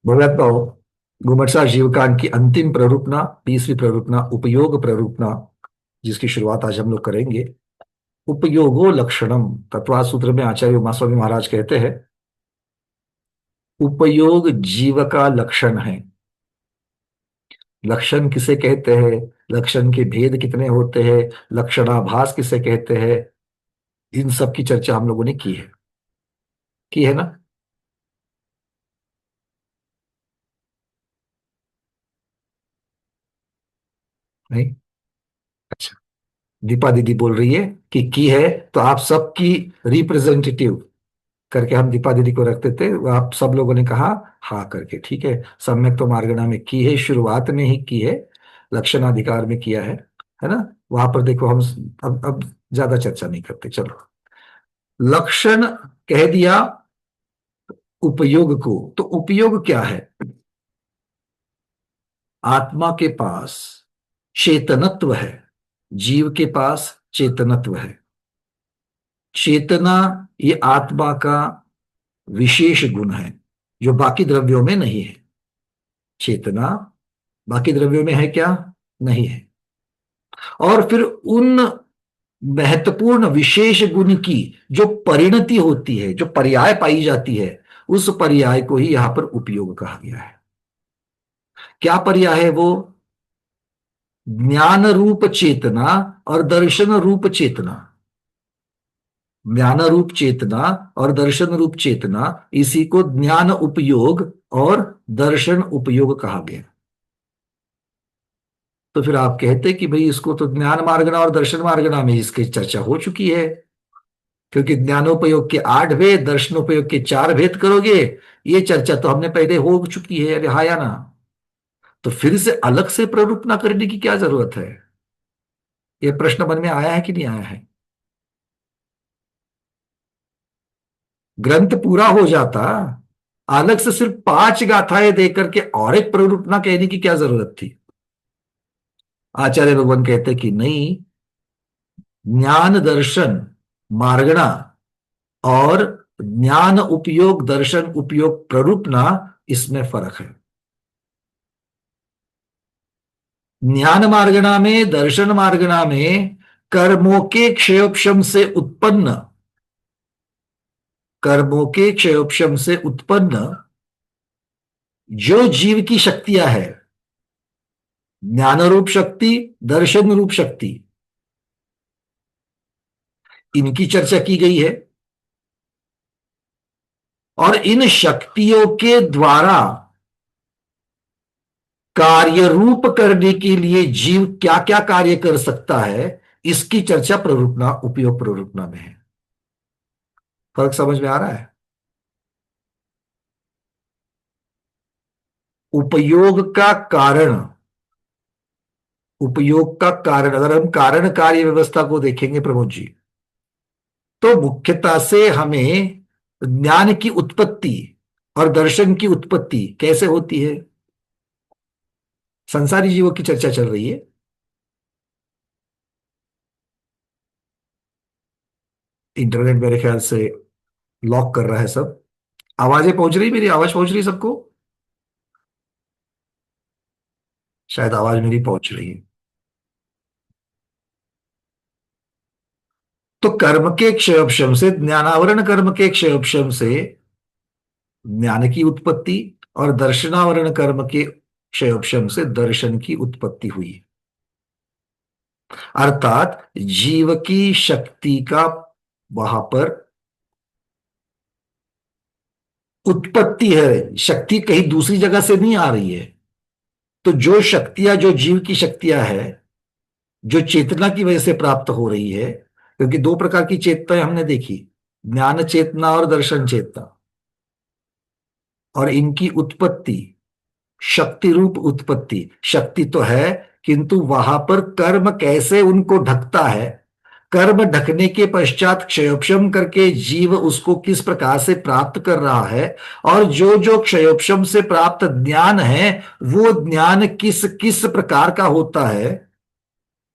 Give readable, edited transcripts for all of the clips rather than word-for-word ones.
भगवत भाव घुमटसा जीवकांड की अंतिम प्ररूपना, 20वीं प्ररूपना, उपयोग प्ररूपना, जिसकी शुरुआत आज हम लोग करेंगे। उपयोगो लक्षणम। तत्व सूत्र में आचार्य उमास्वामी महाराज कहते हैं, उपयोग जीव का लक्षण है। लक्षण किसे कहते हैं, लक्षण के भेद कितने होते हैं, लक्षणाभास किसे कहते हैं, इन सब की चर्चा हम लोगों ने की है ना। नहीं। अच्छा। दीपा दीदी बोल रही है कि की है, तो आप सबकी रिप्रेजेंटेटिव करके हम दीपा दीदी को रखते थे, वो आप सब लोगों ने कहा हाँ करके, ठीक है। सम्यक तो मार्गणा में की है, शुरुआत में ही की है, लक्षणाधिकार में किया है ना। वहां पर देखो हम अब ज्यादा चर्चा नहीं करते, चलो। लक्षण कह दिया उपयोग को, तो उपयोग क्या है। आत्मा के पास चेतनत्व है, जीव के पास चेतनत्व है। चेतना ये आत्मा का विशेष गुण है, जो बाकी द्रव्यों में नहीं है। चेतना बाकी द्रव्यों में है क्या, नहीं है। और फिर उन महत्वपूर्ण विशेष गुण की जो परिणति होती है, जो पर्याय पाई जाती है, उस पर्याय को ही यहां पर उपयोग कहा गया है। क्या पर्याय है वो, ज्ञान रूप चेतना और दर्शन रूप चेतना। ज्ञान रूप चेतना और दर्शन रूप चेतना, इसी को ज्ञान उपयोग और दर्शन उपयोग कहा गया। तो फिर आप कहते कि भाई इसको तो ज्ञान मार्गना और दर्शन मार्गना में इसकी चर्चा हो चुकी है, क्योंकि ज्ञानोपयोग के 8 भेद, दर्शनोपयोग के 4 भेद करोगे, ये चर्चा तो हमने पहले हो चुकी है, अरे हाँ या ना। तो फिर से अलग से प्ररूपना करने की क्या जरूरत है। ये प्रश्न मन में आया है कि नहीं आया है। ग्रंथ पूरा हो जाता, अलग से सिर्फ 5 गाथाएं दे करके और एक प्ररूपना कहने की क्या जरूरत थी। आचार्य भगवान कहते कि नहीं, ज्ञान दर्शन मार्गणा और ज्ञान उपयोग दर्शन उपयोग प्ररूपना, इसमें फर्क है। ज्ञान मार्गणा में, दर्शन मार्गणा में कर्मों के क्षयोपशम से उत्पन्न, कर्मों के क्षयोपशम से उत्पन्न जो जीव की शक्तियां है, ज्ञान रूप शक्ति, दर्शन रूप शक्ति, इनकी चर्चा की गई है। और इन शक्तियों के द्वारा कार्य रूप करने के लिए जीव क्या क्या कार्य कर सकता है, इसकी चर्चा प्ररूपना उपयोग प्ररूपना में है। फर्क समझ में आ रहा है। उपयोग का कारण, उपयोग का कारण, अगर हम कारण कार्य व्यवस्था को देखेंगे प्रमोद जी, तो मुख्यतः से हमें ज्ञान की उत्पत्ति और दर्शन की उत्पत्ति कैसे होती है, संसारी जीवों की चर्चा चल रही है। इंटरनेट मेरे ख्याल से लॉक कर रहा है सब। आवाजें पहुंच रही, मेरी आवाज पहुंच रही सबको, शायद आवाज मेरी पहुंच रही है। तो कर्म के क्षयोपशम से, ज्ञानावरण कर्म के क्षयोपशम से ज्ञान की उत्पत्ति, और दर्शनावरण कर्म के क्षयोपशम से दर्शन की उत्पत्ति हुई। अर्थात जीव की शक्ति का वहां पर उत्पत्ति है, शक्ति कहीं दूसरी जगह से नहीं आ रही है। तो जो शक्तियां, जो जीव की शक्तियां है, जो चेतना की वजह से प्राप्त हो रही है, क्योंकि 2 प्रकार की चेतनाएं हमने देखी, ज्ञान चेतना और दर्शन चेतना, और इनकी उत्पत्ति शक्ति रूप उत्पत्ति, शक्ति तो है, किंतु वहां पर कर्म कैसे उनको ढकता है, कर्म ढकने के पश्चात क्षयोपशम करके जीव उसको किस प्रकार से प्राप्त कर रहा है, और जो जो क्षयोपशम से प्राप्त ज्ञान है, वो ज्ञान किस किस प्रकार का होता है,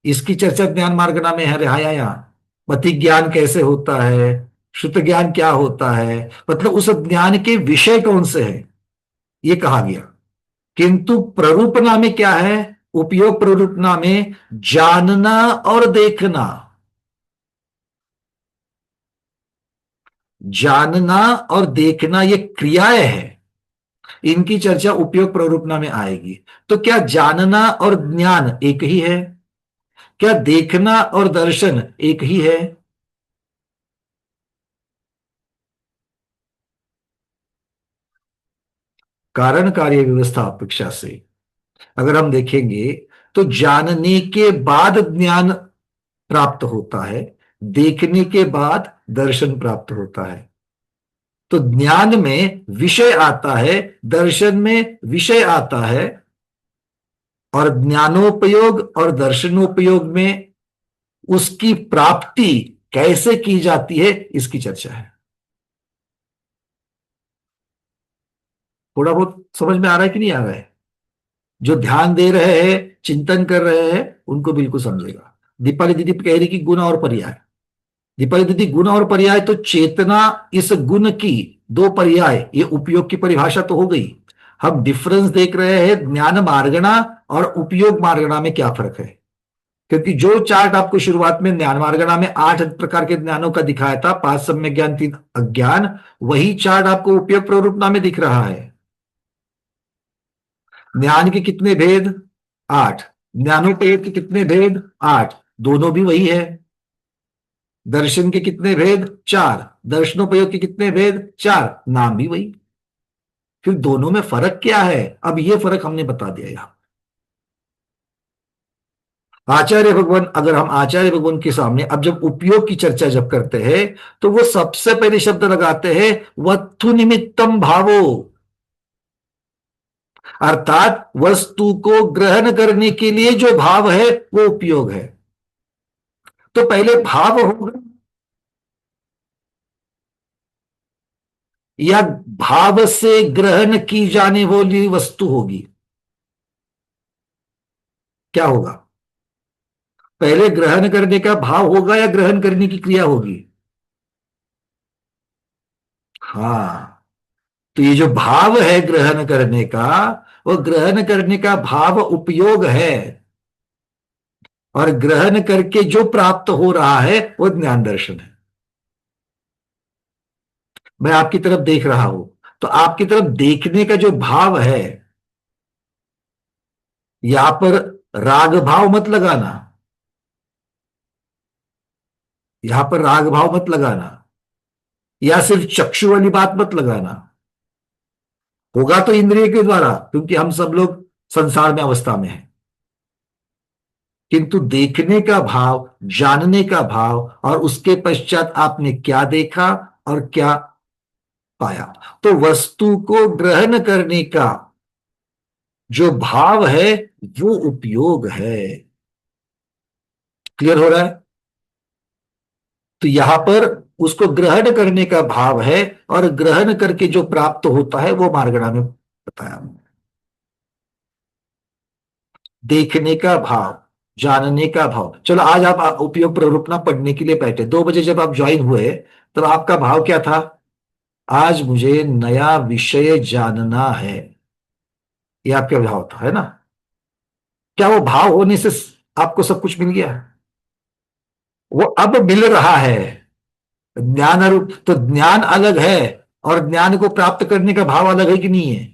इसकी चर्चा ज्ञान मार्गना में है। रिहाया यहाँ मति ज्ञान कैसे होता है, शुद्ध ज्ञान क्या होता है, मतलब उस ज्ञान के विषय कौन से हैं, ये कहा गया। किंतु प्ररूपणा में क्या है? उपयोग प्ररूपणा में जानना और देखना, जानना और देखना ये क्रियाएं हैं, इनकी चर्चा उपयोग प्ररूपणा में आएगी। तो क्या जानना और ज्ञान एक ही है? क्या देखना और दर्शन एक ही है? कारण कार्य व्यवस्था अपेक्षा से अगर हम देखेंगे तो जानने के बाद ज्ञान प्राप्त होता है, देखने के बाद दर्शन प्राप्त होता है। तो ज्ञान में विषय आता है, दर्शन में विषय आता है, और ज्ञानोपयोग और दर्शनोपयोग में उसकी प्राप्ति कैसे की जाती है इसकी चर्चा है। थोड़ा बहुत समझ में आ रहा है कि नहीं आ रहा है? जो ध्यान दे रहे हैं, चिंतन कर रहे हैं, उनको बिल्कुल समझेगा। दीपाली दीदी कह रही कि गुण और पर्याय। दीपाली दीदी गुण और पर्याय, तो चेतना इस गुण की दो पर्याय, ये उपयोग की परिभाषा तो हो गई। हम डिफरेंस देख रहे हैं ज्ञान मार्गणा और उपयोग मार्गणा में क्या फर्क है। क्योंकि जो चार्ट आपको शुरुआत में ज्ञान मार्गणा में 8 प्रकार के ज्ञानों का दिखाया था, 5 सम्यक ज्ञान, 3 अज्ञान, वही चार्ट आपको उपयोग प्ररूपणा में दिख रहा है। ज्ञान के कितने भेद? 8। ज्ञानोपयोग के कितने भेद? 8। दोनों भी वही है। दर्शन के कितने भेद? 4। दर्शनोपयोग के कितने भेद? 4। नाम भी वही। फिर दोनों में फर्क क्या है? अब ये फर्क हमने बता दिया यहां। आचार्य भगवान, अगर हम आचार्य भगवान के सामने अब जब उपयोग की चर्चा जब करते हैं, तो वो सबसे पहले शब्द लगाते हैं वस्तु निमित्तम भावो, अर्थात वस्तु को ग्रहण करने के लिए जो भाव है वो उपयोग है। तो पहले भाव होगा या भाव से ग्रहण की जाने वाली वस्तु होगी? क्या होगा? पहले ग्रहण करने का भाव होगा या ग्रहण करने की क्रिया होगी? हाँ। तो ये जो भाव है ग्रहण करने का, वो ग्रहण करने का भाव उपयोग है, और ग्रहण करके जो प्राप्त हो रहा है वो ज्ञान दर्शन है। मैं आपकी तरफ देख रहा हूं, तो आपकी तरफ देखने का जो भाव है, यहां पर राग भाव मत लगाना, यहां पर राग भाव मत लगाना, या सिर्फ चक्षु वाली बात मत लगाना। होगा तो इंद्रिय के द्वारा, क्योंकि हम सब लोग संसार में अवस्था में हैं। किंतु देखने का भाव, जानने का भाव, और उसके पश्चात आपने क्या देखा और क्या पाया, तो वस्तु को ग्रहण करने का जो भाव है वो उपयोग है। क्लियर हो रहा है? तो यहां पर उसको ग्रहण करने का भाव है, और ग्रहण करके जो प्राप्त होता है वो मार्गणा में बताया। देखने का भाव, जानने का भाव। चलो आज आप उपयोग प्ररूपणा पढ़ने के लिए बैठे, 2 बजे जब आप ज्वाइन हुए, तब आपका भाव क्या था? आज मुझे नया विषय जानना है। ये आपका भाव था, है ना? क्या वो भाव होने से आपको सब कुछ मिल गया? वो अब मिल रहा है। ज्ञान रूप तो ज्ञान अलग है, और ज्ञान को प्राप्त करने का भाव अलग है कि नहीं है?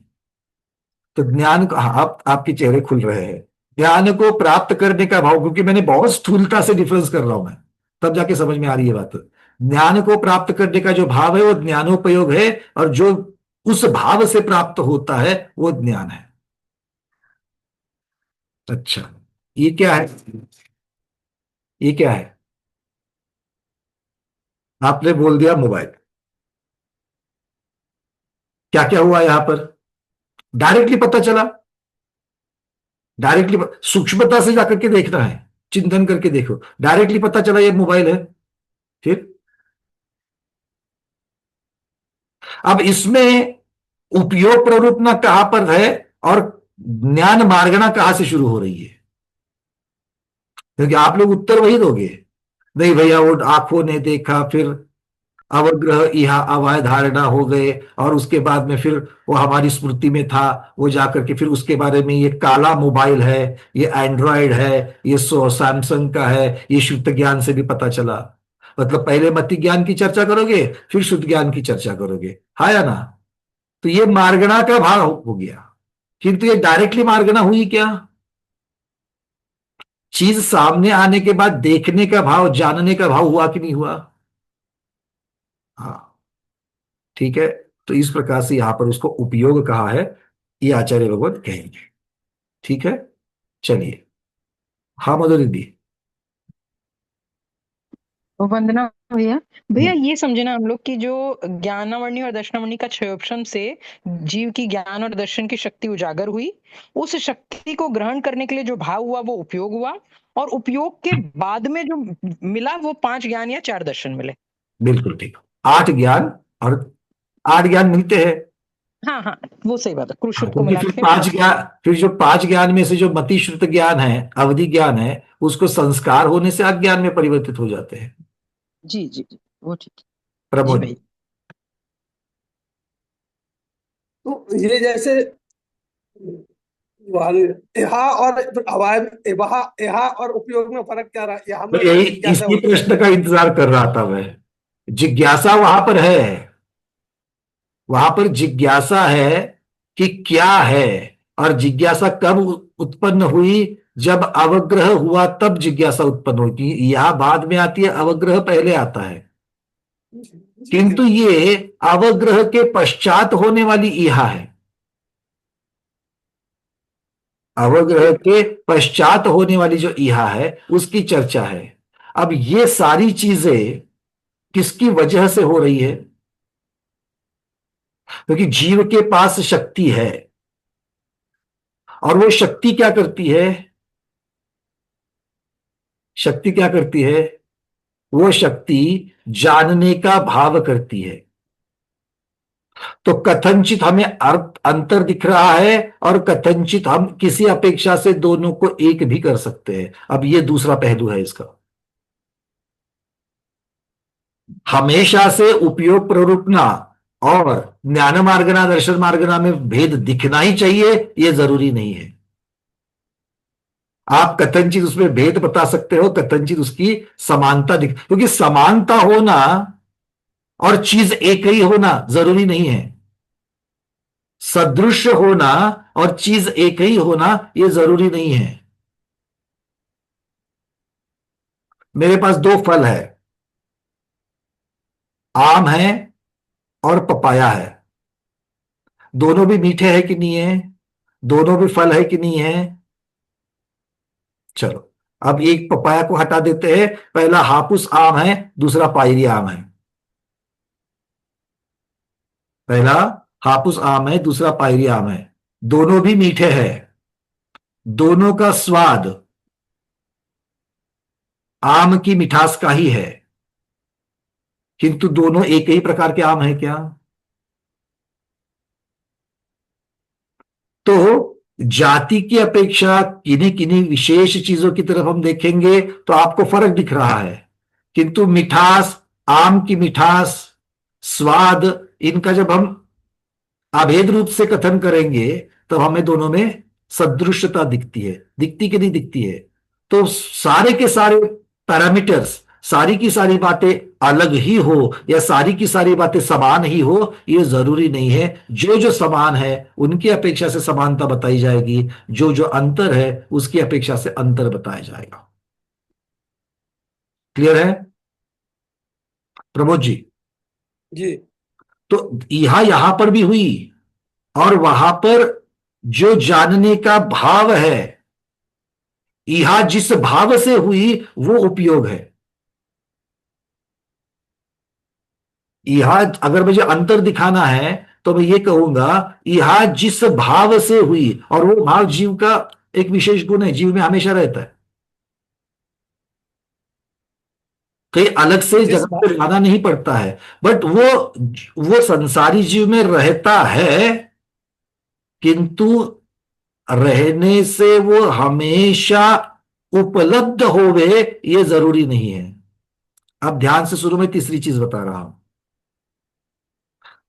तो ज्ञान को, आपके चेहरे खुल रहे हैं। ज्ञान को प्राप्त करने का भाव, क्योंकि मैंने बहुत स्थूलता से डिफरेंस कर रहा हूं मैं, तब जाके समझ में आ रही है बात। ज्ञान को प्राप्त करने का जो भाव है वो ज्ञानोपयोग है, और जो उस भाव से प्राप्त होता है वो ज्ञान है। अच्छा, ये क्या है? ये क्या है? आपने बोल दिया मोबाइल। क्या क्या हुआ यहां पर? डायरेक्टली पता चला, डायरेक्टली सूक्ष्मता से जाकर के देखना है, चिंतन करके देखो, डायरेक्टली पता चला ये मोबाइल है। फिर अब इसमें उपयोग प्ररूपणा कहां पर है, और ज्ञान मार्गणा कहां से शुरू हो रही है? क्योंकि आप लोग उत्तर वही दोगे, नहीं भैया वो आंखों ने देखा, फिर अवग्रह इहा अवय धारणा हो गए, और उसके बाद में फिर वो हमारी स्मृति में था, वो जाकर के फिर उसके बारे में, ये काला मोबाइल है, ये एंड्रॉयड है, ये सैमसंग का है, ये शुद्ध ज्ञान से भी पता चला। मतलब पहले मति ज्ञान की चर्चा करोगे, फिर शुद्ध ज्ञान की चर्चा करोगे, हाँ या ना? तो ये मार्गणा का भाग हो गया। किंतु ये डायरेक्टली मार्गणा हुई क्या? चीज सामने आने के बाद देखने का भाव, जानने का भाव हुआ कि नहीं हुआ? हाँ, ठीक है। तो इस प्रकार से यहां पर उसको उपयोग कहा है, ये आचार्य भगवत कहेंगे। ठीक है, चलिए। हाँ मधुरी दी। तो वंदना भैया। भैया हम्म, ये समझना हम लोग की जो ज्ञानावरणी और दर्शनावरणी का क्षयोपशम से जीव की ज्ञान और दर्शन की शक्ति उजागर हुई, उस शक्ति को ग्रहण करने के लिए जो भाव हुआ वो उपयोग हुआ, और उपयोग के बाद में जो मिला वो 5 ज्ञान या 4 दर्शन मिले। बिल्कुल ठीक। 8 ज्ञान, और 8 ज्ञान मिलते हैं। हाँ हाँ, वो सही बात है, हाँ, क्रुशुद्ध को क्योंकि मिला फिर के 5 8 ज्ञान, फिर जो 5 ज्ञान में से जो मति श्रुत ज्ञान है, अवधि ज्ञान है, उसको संस्कार होने से अज्ञान में परिवर्तित हो जाते हैं। जी जी जी, वो ठीक है। जी प्रमोद। भैया। तो ये जैसे यहाँ और हवाई, यहाँ और उपयोग में फर्क क्या रहा, यहाँ तो में यही जिज्ञासा इसी होती है। प्रश्न का इंतजार कर रहा था मैं। जिज्ञासा वहां पर है, वहां पर जिज्ञासा है कि क्या है। और जिज्ञासा कब उत्पन्न हुई? जब अवग्रह हुआ तब जिज्ञासा उत्पन्न होती है। यह बाद में आती है, अवग्रह पहले आता है। जी जी। किंतु ये अवग्रह के पश्चात होने वाली इहा है, अवग्रह ठीक है। के पश्चात होने वाली जो इहा है उसकी चर्चा है। अब ये सारी चीजें किसकी वजह से हो रही है? क्योंकि जीव के पास शक्ति है, और वो शक्ति क्या करती है? शक्ति क्या करती है? वो शक्ति जानने का भाव करती है। तो कथनचित हमें अर्थ अंतर दिख रहा है, और कथनचित हम किसी अपेक्षा से दोनों को एक भी कर सकते हैं। अब ये दूसरा पहलू है इसका। हमेशा से उपयोग प्ररूपना और ज्ञान मार्गना दर्शन मार्गना में भेद दिखना ही चाहिए, यह जरूरी नहीं है। आप कथनचित उसमें भेद बता सकते हो, कथनचित उसकी समानता दिख, क्योंकि समानता होना और चीज एक ही होना जरूरी नहीं है। सदृश्य होना और चीज एक ही होना यह जरूरी नहीं है। मेरे पास 2 फल है, आम है और पपाया है। दोनों भी मीठे हैं कि नहीं है? दोनों भी फल है कि नहीं है? चलो, अब एक पपाया को हटा देते हैं। पहला हापुस आम है, दूसरा पायरी आम है। पहला हापुस आम है, दूसरा पायरी आम है। दोनों भी मीठे हैं, दोनों का स्वाद आम की मिठास का ही है। किंतु दोनों एक ही प्रकार के आम है क्या? तो जाति की अपेक्षा किन्हीं किन्हीं विशेष चीजों की तरफ हम देखेंगे तो आपको फर्क दिख रहा है। किंतु मिठास, आम की मिठास, स्वाद, इनका जब हम अभेद रूप से कथन करेंगे तो हमें दोनों में सदृशता दिखती है। दिखती कि नहीं दिखती है? तो सारे के सारे पैरामीटर्स, सारी की सारी बातें अलग ही हो या सारी की सारी बातें समान ही हो, ये जरूरी नहीं है। जो जो समान है उनकी अपेक्षा से समानता बताई जाएगी, जो जो अंतर है उसकी अपेक्षा से अंतर बताया जाएगा। क्लियर है प्रमोद जी? जी तो यहां यहां पर भी हुई, और वहां पर जो जानने का भाव है, यहां जिस भाव से हुई वो उपयोग है। यहां अगर मुझे अंतर दिखाना है तो मैं ये कहूंगा, यहां जिस भाव से हुई, और वो भाव जीव का एक विशेष गुण है, जीव में हमेशा रहता है, कहीं अलग से जिस जगह बा- पे लाना नहीं पड़ता है। बट वो संसारी जीव में रहता है, किंतु रहने से वो हमेशा उपलब्ध होवे ये जरूरी नहीं है। अब ध्यान से सुनो, मैं तीसरी चीज बता रहा हूं।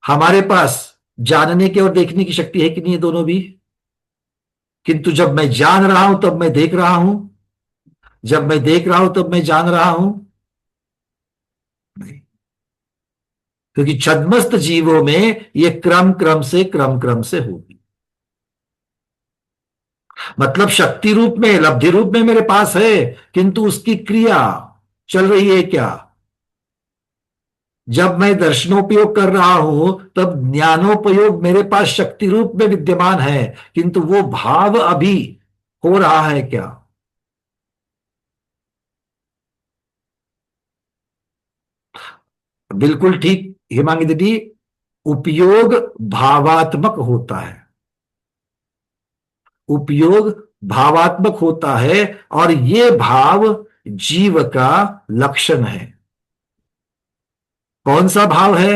हमारे पास जानने की और देखने की शक्ति है कि नहीं है, दोनों भी। किंतु जब मैं जान रहा हूं तब मैं देख रहा हूं, जब मैं देख रहा हूं तब मैं जान रहा हूं। नहीं, क्योंकि छद्मस्त जीवों में ये क्रम क्रम से होगी। मतलब शक्ति रूप में, लब्धि रूप में मेरे पास है, किंतु उसकी क्रिया चल रही है क्या? जब मैं दर्शनोपयोग कर रहा हूं तब ज्ञानोपयोग मेरे पास शक्ति रूप में विद्यमान है, किंतु वो भाव अभी हो रहा है क्या? बिल्कुल ठीक हिमांगी दीदी, उपयोग भावात्मक होता है, उपयोग भावात्मक होता है, और ये भाव जीव का लक्षण है। कौन सा भाव है?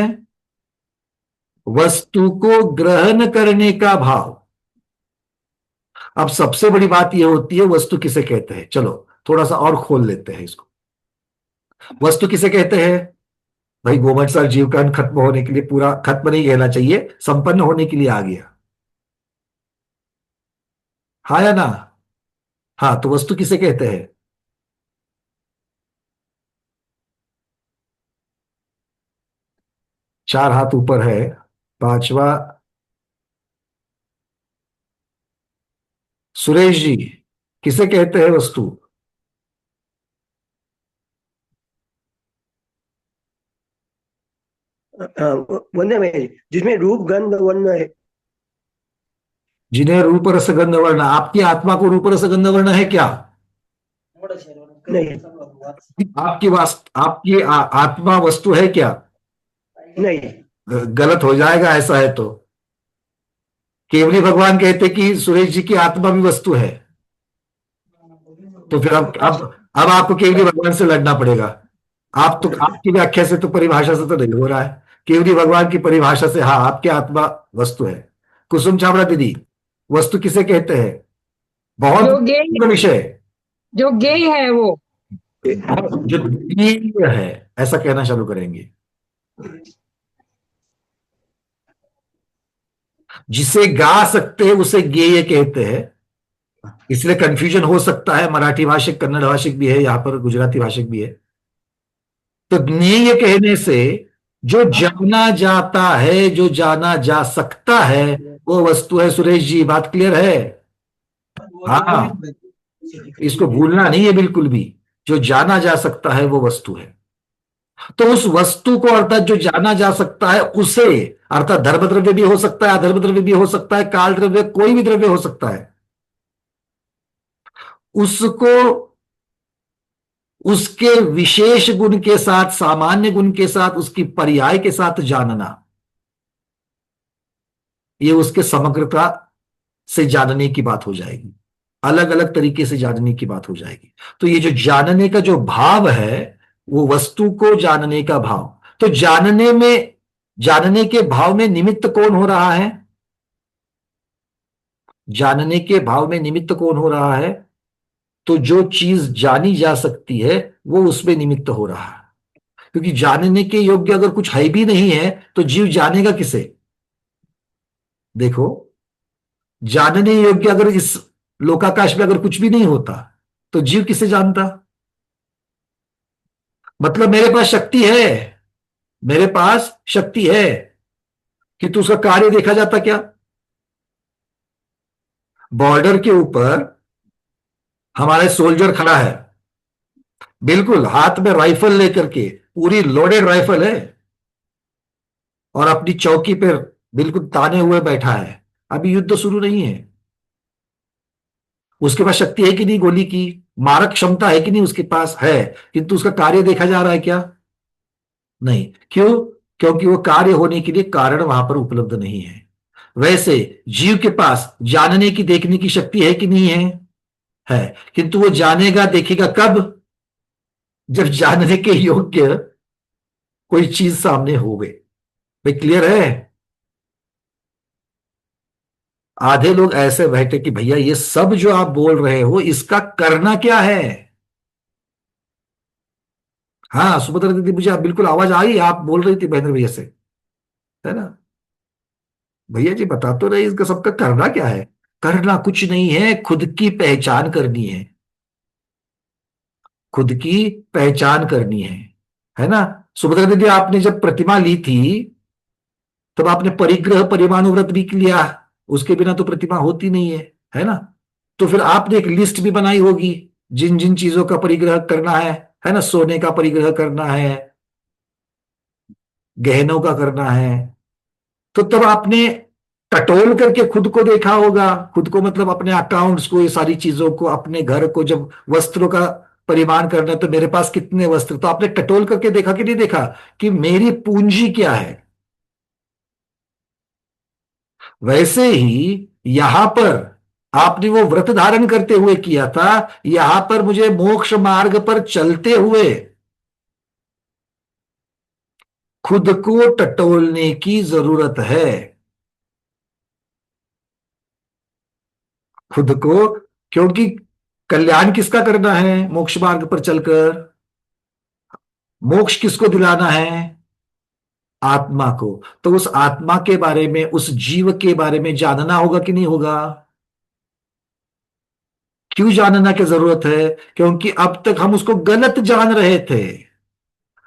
वस्तु को ग्रहण करने का भाव। अब सबसे बड़ी बात यह होती है, वस्तु किसे कहते हैं? चलो थोड़ा सा और खोल लेते हैं इसको। वस्तु किसे कहते हैं? भाई गोमट सर, जीवकर्ण खत्म होने के लिए, पूरा खत्म नहीं कहना चाहिए, संपन्न होने के लिए आ गया। हाँ या ना? हाँ, तो वस्तु किसे कहते हैं? चार हाथ ऊपर है, पांचवा सुरेश जी, किसे कहते हैं वस्तु? वर्ण में जिसमें रूप गंध वर्ण है। जिन्हें रूप रस गंध वर्ण, आपकी आत्मा को रूप रस गंध वर्ण है क्या? नहीं आपकी आत्मा वस्तु है क्या? नहीं। गलत हो जाएगा ऐसा है तो। केवली भगवान कहते कि सुरेश जी की आत्मा भी वस्तु है, तो फिर अब आपको केवली भगवान से लड़ना पड़ेगा। आप तो, आपकी व्याख्या से तो, परिभाषा से तो नहीं हो रहा है। केवली भगवान की परिभाषा से हाँ, आपकी आत्मा वस्तु है। कुसुम छाबड़ा दीदी, वस्तु किसे कहते हैं? बहुत जो गेय विषय है। जो गेय है वो। जो द्वितीय है, ऐसा कहना चालू करेंगे। जिसे गा सकते हैं उसे गेय कहते हैं। इसलिए कंफ्यूजन हो सकता है, मराठी भाषिक, कन्नड़ भाषिक भी है यहां पर, गुजराती भाषिक भी है। तो ज्ञेय कहने से जो जाना जाता है, जो जाना जा सकता है, वो वस्तु है। सुरेश जी, बात क्लियर है? हाँ, इसको भूलना नहीं है बिल्कुल भी। जो जाना जा सकता है वो वस्तु है। तो उस वस्तु को, अर्थात जो जाना जा सकता है उसे, अर्थात धर्म द्रव्य भी हो सकता है, अधर्म द्रव्य भी हो सकता है, काल द्रव्य, कोई भी द्रव्य हो सकता है, उसको उसके विशेष गुण के साथ, सामान्य गुण के साथ, उसकी पर्याय के साथ जानना, ये उसके समग्रता से जानने की बात हो जाएगी, अलग अलग तरीके से जानने की बात हो जाएगी। तो ये जो जानने का जो भाव है, वो वस्तु को जानने का भाव। तो जानने में, जानने के भाव में निमित्त कौन हो रहा है? जानने के भाव में निमित्त कौन हो रहा है? तो जो चीज जानी जा सकती है वो उसमें निमित्त हो रहा है। क्योंकि जानने के योग्य अगर कुछ है भी नहीं है तो जीव जानेगा किसे? देखो, जानने योग्य अगर इस लोकाकाश में अगर कुछ भी नहीं होता तो जीव किसे जानता? मतलब मेरे पास शक्ति है, मेरे पास शक्ति है, किंतु उसका कार्य देखा जाता क्या? बॉर्डर के ऊपर हमारा सोल्जर खड़ा है, बिल्कुल हाथ में राइफल लेकर के, पूरी लोडेड राइफल है, और अपनी चौकी पर बिल्कुल ताने हुए बैठा है। अभी युद्ध शुरू नहीं है। उसके पास शक्ति है कि नहीं गोली की? मारक क्षमता है कि नहीं? उसके पास है, किंतु उसका कार्य देखा जा रहा है क्या? नहीं। क्यों? क्योंकि वो कार्य होने के लिए कारण वहां पर उपलब्ध नहीं है। वैसे जीव के पास जानने की, देखने की शक्ति है कि नहीं है? है, किंतु वो जानेगा, देखेगा कब? जब जानने के योग्य कोई चीज सामने हो गई। भाई क्लियर है? आधे लोग ऐसे बैठे कि भैया ये सब जो आप बोल रहे हो इसका करना क्या है? हाँ सुभद्रा दीदी, मुझे आप बिल्कुल आवाज आई, आप बोल रही थी महेंद्र भैया से, है ना? भैया जी बता तो रहे, इसका सबका करना क्या है? करना कुछ नहीं है, खुद की पहचान करनी है। खुद की पहचान करनी है ना? सुभद्रा दीदी, आपने जब प्रतिमा ली थी तब आपने परिग्रह परिमाणु व्रत भी लिया। उसके बिना तो प्रतिमा होती नहीं है ना? तो फिर आपने एक लिस्ट भी बनाई होगी, जिन जिन चीजों का परिग्रह करना है ना? सोने का परिग्रह करना है, गहनों का करना है। तो तब आपने टटोल करके खुद को देखा होगा, खुद को मतलब अपने अकाउंट्स को, ये सारी चीजों को, अपने घर को। जब वस्त्रों का परिमाण करना है तो मेरे पास कितने वस्त्र, तो आपने टटोल करके देखा कि नहीं देखा कि मेरी पूंजी क्या है? वैसे ही यहां पर आपने वो व्रत धारण करते हुए किया था, यहां पर मुझे मोक्ष मार्ग पर चलते हुए खुद को टटोलने की जरूरत है। खुद को, क्योंकि कल्याण किसका करना है मोक्ष मार्ग पर चलकर? मोक्ष किसको दिलाना है? आत्मा को। तो उस आत्मा के बारे में, उस जीव के बारे में जानना होगा कि नहीं होगा? क्यों जानना की जरूरत है? क्योंकि अब तक हम उसको गलत जान रहे थे।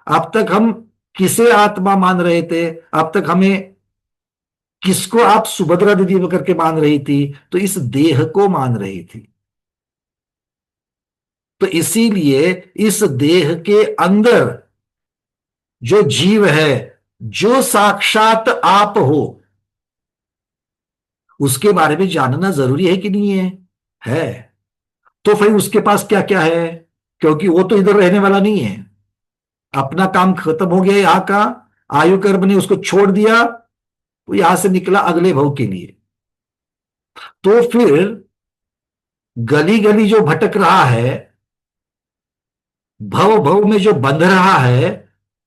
अब तक हम किसे आत्मा मान रहे थे? अब तक हमें किसको आप सुभद्रा दीदी करके मान रही थी? तो इस देह को मान रही थी। तो इसीलिए इस देह के अंदर जो जीव है, जो साक्षात आप हो, उसके बारे में जानना जरूरी है कि नहीं है? तो फिर उसके पास क्या क्या है? क्योंकि वो तो इधर रहने वाला नहीं है। अपना काम खत्म हो गया यहां का, आयु कर्म ने उसको छोड़ दिया, वो यहां से निकला अगले भव के लिए। तो फिर गली गली जो भटक रहा है, भव भव में जो बंध रहा है,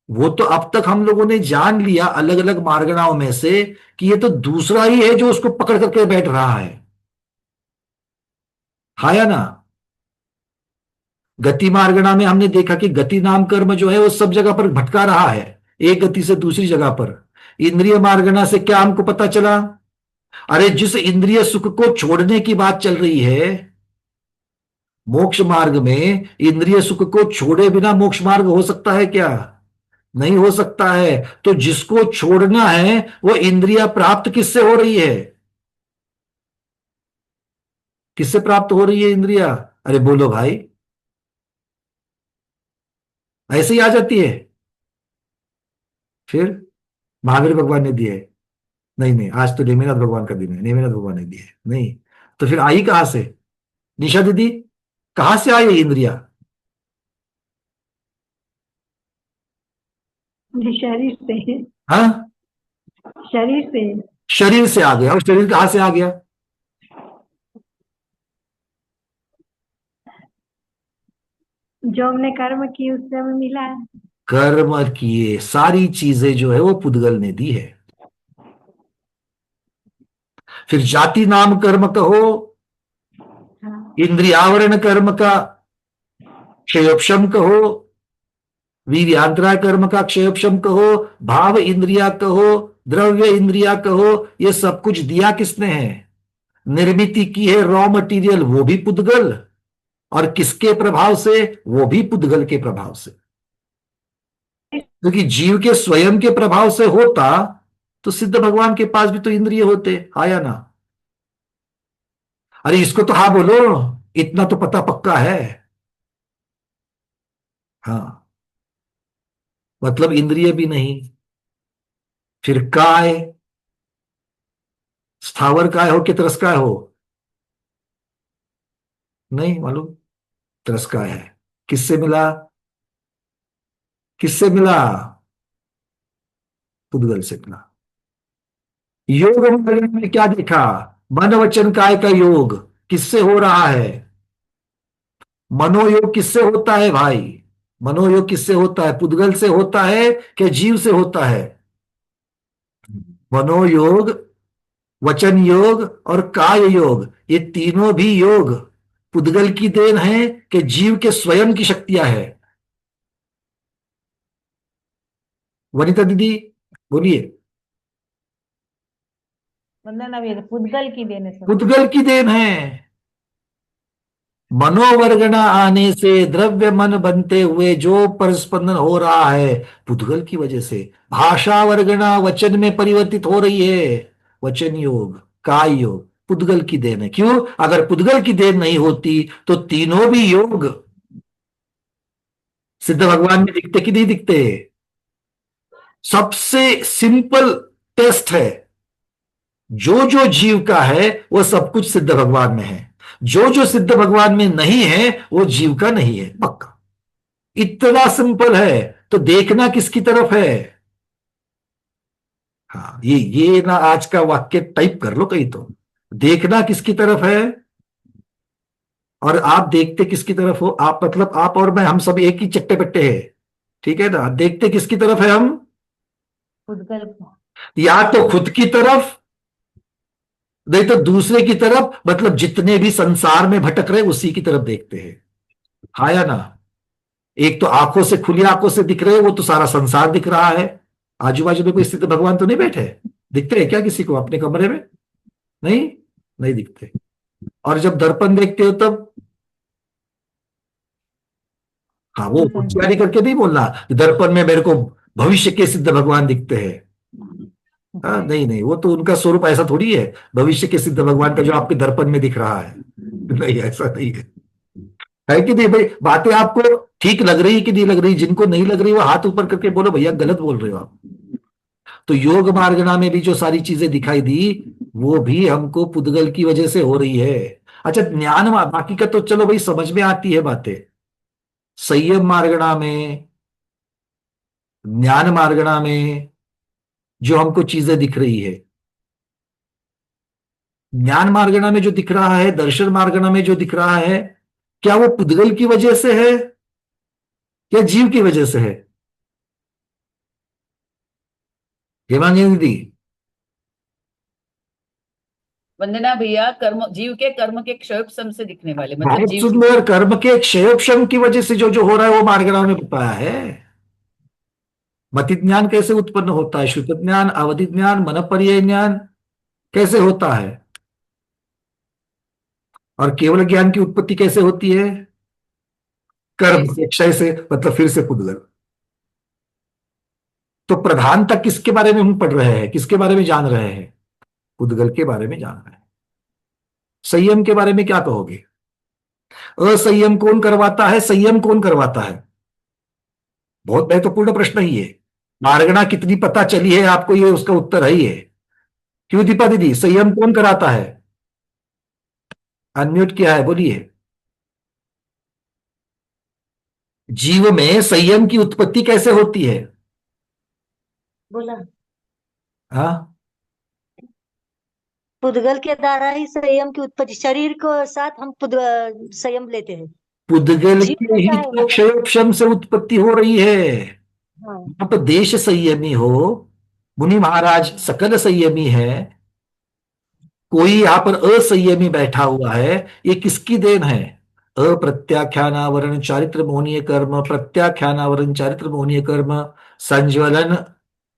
वो तो अब तक हम लोगों ने जान लिया अलग अलग मार्गणाओं में से कि ये तो दूसरा ही है जो उसको पकड़ करके बैठ रहा है। हाँ या ना? गति मार्गणा में हमने देखा कि गति नाम कर्म जो है वो सब जगह पर भटका रहा है, एक गति से दूसरी जगह पर। इंद्रिय मार्गणा से क्या हमको पता चला? अरे जिस इंद्रिय सुख को छोड़ने की बात चल रही है, मोक्ष मार्ग में इंद्रिय सुख को छोड़े बिना मोक्ष मार्ग हो सकता है क्या? नहीं हो सकता है। तो जिसको छोड़ना है वो इंद्रिया प्राप्त किससे हो रही है? किससे प्राप्त हो रही है इंद्रिया? अरे बोलो भाई, ऐसे ही आ जाती है? फिर महावीर भगवान ने दिए? नहीं नहीं, आज तो नेमिनाथ भगवान का दिन है, नेमिनाथ भगवान ने दिए नहीं। तो फिर आई कहां से? निशा दीदी, कहां से आई ये इंद्रिया? ये शरीर से। हाँ, शरीर से। शरीर से आ गया। और शरीर कहां से आ गया? जो हमने कर्म की उससे हमें मिला है। कर्म किए सारी चीजें जो है वो पुद्गल ने दी है। फिर जाति नाम कर्म कहो, हाँ। इंद्रियावरण कर्म का क्षयोपशम कहो, वीर्यांतरा कर्म का क्षयोपशम कहो, भाव इंद्रिया कहो, द्रव्य इंद्रिया कहो, ये सब कुछ दिया किसने है? निर्मित की है रॉ मटेरियल, वो भी पुद्गल। और किसके प्रभाव से? वो भी पुद्गल के प्रभाव से। क्योंकि जीव के स्वयं के प्रभाव से होता तो सिद्ध भगवान के पास भी तो इंद्रिय होते, हा या ना? अरे इसको तो हाँ बोलो, इतना तो पता पक्का है। हाँ, मतलब इंद्रिय भी नहीं। फिर काय, स्थावर काय हो कि त्रस्काय हो? नहीं मालूम। त्रस्काय है। किससे मिला? किससे मिला? पुद्गल से मिला। योग मार्ग में क्या देखा? मन वचन काय का योग किससे हो रहा है? मनोयोग किससे होता है भाई? मनोयोग किससे होता है? पुद्गल से होता है कि जीव से होता है? मनोयोग, वचन योग और काय योग, ये तीनों भी योग पुद्गल की देन है कि जीव के स्वयं की शक्तियां है? वनिता दीदी बोलिए। वंदना भैया पुद्गल की देन है सब। पुद्गल की देन है। मनोवर्गणा आने से द्रव्य मन बनते हुए जो परिस्पंदन हो रहा है, पुद्गल की वजह से। भाषा वर्गणा वचन में परिवर्तित हो रही है, वचन योग, काय योग, पुद्गल की देन है। क्यों? अगर पुद्गल की देन नहीं होती तो तीनों भी योग सिद्ध भगवान में दिखते कि नहीं दिखते? सबसे सिंपल टेस्ट है, जो जो जीव का है वो सब कुछ सिद्ध भगवान में है, जो जो सिद्ध भगवान में नहीं है वो जीव का नहीं है, पक्का। इतना सिंपल है। तो देखना किसकी तरफ है? हाँ, ये ना आज का वाक्य टाइप कर लो कहीं तो। देखना किसकी तरफ है? और आप देखते किसकी तरफ हो? आप मतलब आप और मैं, हम सब एक ही चट्टे पट्टे हैं, ठीक है ना? देखते किसकी तरफ है हम? पुद्गल को। या तो खुद की तरफ, नहीं तो दूसरे की तरफ। मतलब जितने भी संसार में भटक रहे उसी की तरफ देखते हैं, हाँ या ना? एक तो आंखों से, खुली आंखों से दिख रहे, वो तो सारा संसार दिख रहा है। आजू बाजू में कोई स्थित भगवान तो नहीं बैठे? दिखते हैं क्या किसी को अपने कमरे में? नहीं, नहीं दिखते। और जब दर्पण देखते हो तब, हाँ, वो होशियारी करके नहीं बोलना कि दर्पण में मेरे को भविष्य के सिद्ध भगवान दिखते हैं। हाँ, नहीं नहीं, वो तो उनका स्वरूप ऐसा थोड़ी है, भविष्य के सिद्ध भगवान का जो आपके दर्पण में दिख रहा है। नहीं, ऐसा नहीं है कि नहीं भाई? बातें आपको ठीक लग रही कि नहीं लग रही? जिनको नहीं लग रही वो हाथ ऊपर करके बोलो भैया गलत बोल रहे हो आप। तो योग मार्गना में भी जो सारी चीजें दिखाई दी वो भी हमको पुद्गल की वजह से हो रही है। अच्छा, ज्ञान बाकी का तो चलो भाई समझ में आती है बातें। संयम मार्गना में, ज्ञान मार्गना में जो हमको चीजें दिख रही है, ज्ञान मार्गना में जो दिख रहा है, दर्शन मार्गना में जो दिख रहा है, क्या वो पुद्गल की वजह से है या जीव की वजह से है? हेमांगी दीदी, वंदना भैया, कर्म जीव के कर्म के क्षयोपशम से दिखने वाले, मतलब बहुत जीव सुंदर। कर्म के क्षयोपशम की वजह से जो जो हो रहा है वो मार्गना में बताया है। मति ज्ञान कैसे उत्पन्न होता है, श्रुत ज्ञान, अवधि ज्ञान, मनपर्य ज्ञान कैसे होता है, और केवल ज्ञान की उत्पत्ति कैसे होती है? कर्म से, क्षय से, मतलब फिर से पुद्गल। तो प्रधानता किसके बारे में हम पढ़ रहे हैं, किसके बारे में जान रहे हैं? पुद्गल के बारे में जान रहे हैं। संयम के बारे में क्या कहोगे? असंयम कौन करवाता है, संयम कौन करवाता है? बहुत महत्वपूर्ण प्रश्न ही है। मार्गना कितनी पता चली है आपको, ये उसका उत्तर है ही है। क्यों दीपा दीदी, संयम कौन कराता है? अनम्यूट किया है, बोलिए। जीव में संयम की उत्पत्ति कैसे होती है? बोला हाँ, पुद्गल के द्वारा ही संयम की उत्पत्ति, शरीर को साथ हम संयम लेते हैं। पुद्गल जीव के लेता ही है तो क्षयोपशम से उत्पत्ति हो रही है। हाँ। आप देश संयमी हो, मुनि महाराज सकल संयमी है, कोई यहां पर असंयमी बैठा हुआ है, ये किसकी देन है? अप्रत्याख्यानावरण चारित्र मोहनीय कर्म, प्रत्याख्यानावरण चारित्र मोहनीय कर्म, संज्वलन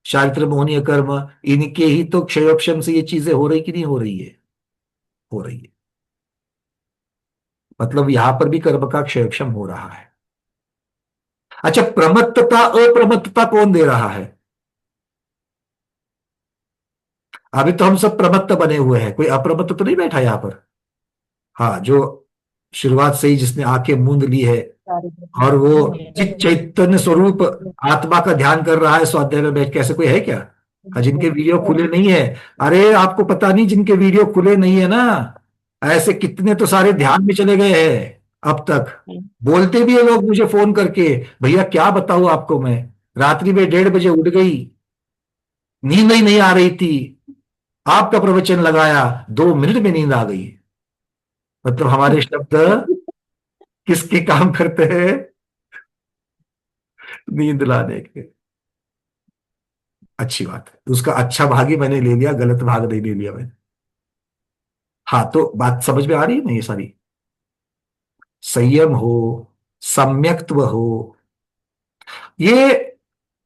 चारित्र मोहनीय कर्म, इनके ही तो क्षयोपशम से ये चीजें हो रही कि नहीं हो रही है? हो रही है। मतलब यहां पर भी कर्म का क्षयोपशम हो रहा है। अच्छा, प्रमत्तता अप्रमत्तता कौन दे रहा है? अभी तो हम सब प्रमत्त बने हुए हैं, कोई अप्रमत्त तो नहीं बैठा यहां पर। हाँ, जो शुरुआत से ही जिसने आंखें मूंद ली है और वो चित चैतन्य स्वरूप आत्मा का ध्यान कर रहा है स्वाध्याय में बैठ के, ऐसे कोई है क्या? हाँ, जिनके वीडियो खुले नहीं है। अरे आपको पता नहीं, जिनके वीडियो खुले नहीं है ना, ऐसे कितने तो सारे ध्यान में चले गए हैं अब तक। बोलते भी है लोग मुझे फोन करके, भैया क्या बताऊं आपको, मैं रात्रि में 1:30 बजे उठ गई, नींद ही नहीं आ रही थी, आपका प्रवचन लगाया, 2 मिनट में नींद आ गई। मतलब हमारे शब्द किसके काम करते हैं? नींद लाने के। अच्छी बात है, उसका अच्छा भाग ही मैंने ले लिया, गलत भाग नहीं ले लिया मैंने। हाँ, तो बात समझ में आ रही है ना ये सारी? संयम हो, सम्यक्त्व हो, ये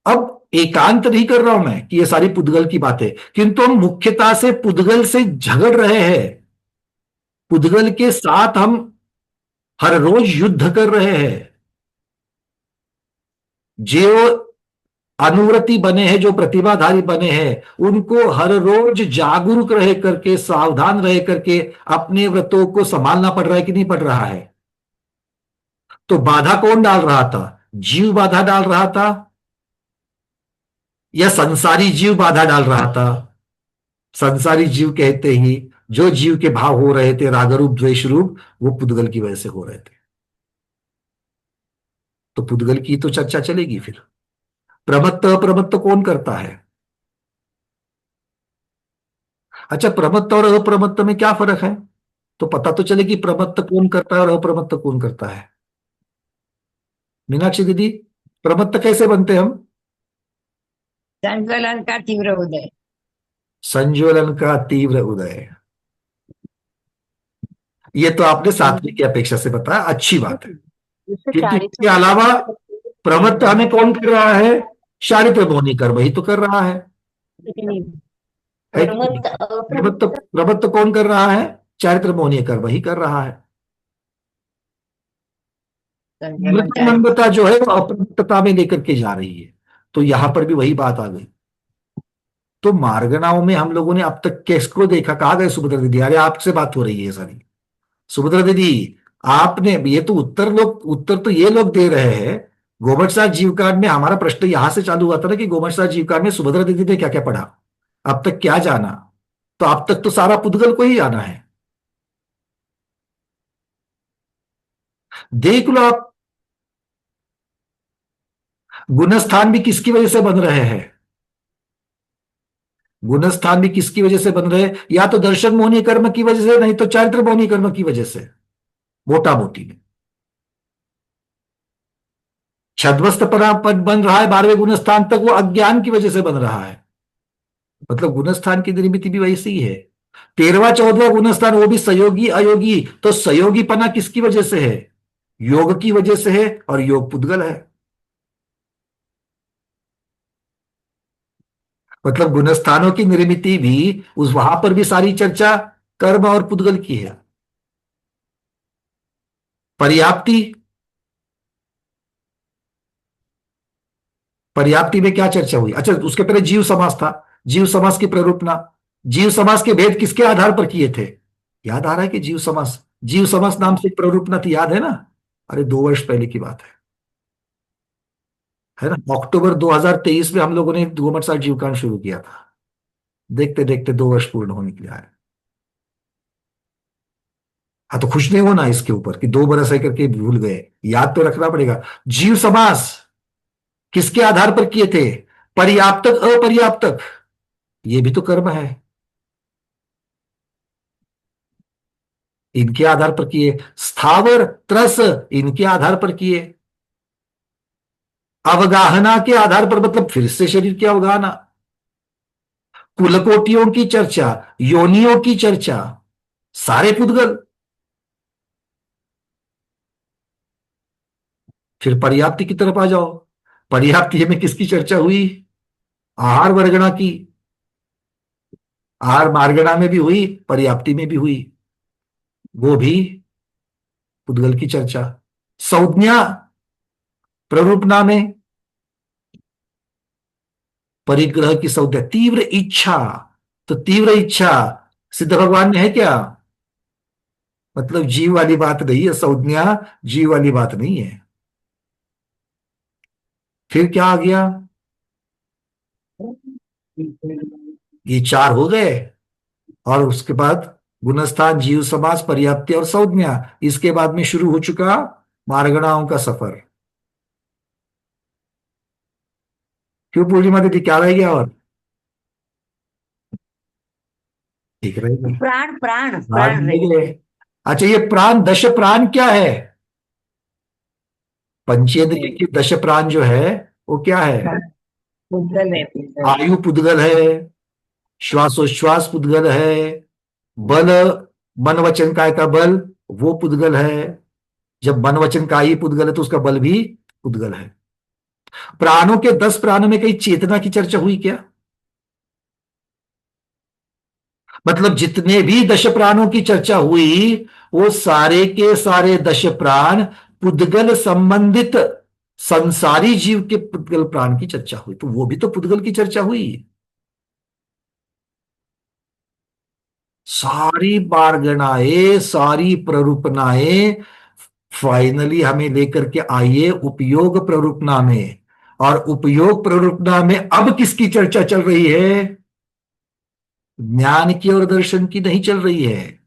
अब एकांत नहीं कर रहा हूं मैं कि ये सारी पुद्गल की बातें, किंतु हम मुख्यता से पुद्गल से झगड़ रहे हैं। पुद्गल के साथ हम हर रोज युद्ध कर रहे हैं। जो अनुव्रती बने हैं, जो प्रतिभाधारी बने हैं, उनको हर रोज जागरूक रह करके, सावधान रह करके अपने व्रतों को संभालना पड़ रहा है कि नहीं पड़ रहा है। तो बाधा कौन डाल रहा था? जीव बाधा डाल रहा था या संसारी जीव बाधा डाल रहा था? संसारी जीव कहते ही जो जीव के भाव हो रहे थे राग रूप द्वेष रूप, वो पुद्गल की वजह से हो रहे थे। तो पुद्गल की तो चर्चा चलेगी। फिर प्रमत्त अप्रमत्त कौन करता है? अच्छा, प्रमत्त और अप्रमत्त में क्या फर्क है? तो पता तो चले कि प्रमत्त कौन करता है और अप्रमत्त कौन करता है। मीनाक्षी दीदी, प्रमत्त कैसे बनते हम? संज्वलन का तीव्र उदय। संज्वलन का तीव्र उदय। ये तो आपने सात्विक की अपेक्षा से बताया, अच्छी बात है। किंतु इसके अलावा प्रमत्त हमें कौन कर रहा है? चारित्र मौनी कर्म ही तो कर रहा है। प्रमत्त कौन कर रहा है? चारित्र मौनी कर्म ही कर रहा है। मंदता जो है वो अप्रमत्तता में लेकर के जा रही है। तो यहां पर भी वही बात आ गई। तो मार्गनाओं में हम लोगों ने अब तक किसको देखा? कहा गए सुभद्रा दीदी, अरे आपसे बात हो रही है सारी। सुभद्रा दीदी, आपने ये तो उत्तर तो ये लोग दे रहे हैं। गोमटसार जीवकांड में हमारा प्रश्न यहां से चालू हुआ था ना कि गोमटसार जीवकांड में सुभद्रा दीदी ने क्या क्या पढ़ा, अब तक क्या जाना। तो अब तक तो सारा पुद्गल को ही आना है। देख लो आप, गुणस्थान भी किसकी वजह से बन रहे हैं? गुणस्थान भी किसकी वजह से बन रहे हैं? या तो दर्शन मोहनी कर्म की वजह से, नहीं तो चारित्र मोहनी कर्म की वजह से। मोटा मोटी में छद्मस्त पद बन रहा है 12वें गुणस्थान तक, वो अज्ञान की वजह से बन रहा है। मतलब गुणस्थान की निर्मिति भी वैसी ही है। 13वां 14वां गुणस्थान वो भी सहयोगी अयोगी। तो सहयोगीपना किसकी वजह से है? योग की वजह से है, और योग पुद्गल है। मतलब गुणस्थानों की निर्मिति भी उस वहां पर भी सारी चर्चा कर्म और पुद्गल की है। पर्याप्ति, पर्याप्ति में क्या चर्चा हुई? अच्छा, उसके पहले जीव समास था। जीव समास की प्ररूपना, जीव समास के भेद किसके आधार पर किए थे? याद आ रहा है कि जीव समास नाम से प्ररूपना थी, याद है ना? अरे 2 वर्ष पहले की बात है ना? अक्टूबर 2023 में हम लोगों ने गोमटसार जीवकांड शुरू किया था। देखते देखते 2 वर्ष पूर्ण होने के लिए आए। हाँ, तो खुश नहीं होना इसके ऊपर कि 2 बरस है करके भूल गए। याद तो रखना पड़ेगा। जीव समास किसके आधार पर किए थे? पर्याप्तक अपर्याप्तक, ये भी तो कर्म है। इनके आधार पर किए। स्थावर त्रस, इनके आधार पर किए। अवगाहना के आधार पर, मतलब फिर से शरीर की अवगाहना। कुलकोटियों की चर्चा, योनियों की चर्चा, सारे पुद्गल। फिर पर्याप्ति की तरफ आ जाओ। पर्याप्ति में किसकी चर्चा हुई? आहार वर्गणा की। आहार मार्गणा में भी हुई, पर्याप्ति में भी हुई, वो भी पुद्गल की चर्चा। संज्ञा प्ररूपना में परिग्रह की संज्ञा। तीव्र इच्छा, तो तीव्र इच्छा सिद्ध भगवान में है क्या? मतलब जीव वाली बात नहीं है, संज्ञा जीव वाली बात नहीं है। फिर क्या आ गया? ये 4 हो गए, और उसके बाद गुणस्थान, जीव समास, पर्याप्ति और संज्ञा। इसके बाद में शुरू हो चुका मार्गणाओं का सफर। क्यों पूर्णिमा दीदी, क्या रह गया? और ठीक रहेगा। प्राण प्राण प्राण प्राण रह गए। अच्छा, ये प्राण, दश प्राण क्या है? पंचेंद्रिय की 10 प्राण जो है वो क्या है? पुद्गल है, पुद्गल। आयु पुद्गल है, श्वासोच्छ्वास पुद्गल है, बल मन वचन काय का बल वो पुद्गल है। जब मन वचन का ही पुद्गल है तो उसका बल भी पुद्गल है। प्राणों के 10 प्राणों में कहीं चेतना की चर्चा हुई क्या? मतलब जितने भी दश प्राणों की चर्चा हुई, वो सारे के सारे दश प्राण पुद्गल संबंधित संसारी जीव के पुद्गल प्राण की चर्चा हुई, तो वो भी तो पुद्गल की चर्चा हुई। सारी बारगणाएं, सारी प्ररूपणाएं फाइनली हमें लेकर के आइए उपयोग प्ररूपणा में। और उपयोग प्ररूपणा में अब किसकी चर्चा चल रही है? ज्ञान की और दर्शन की नहीं चल रही है।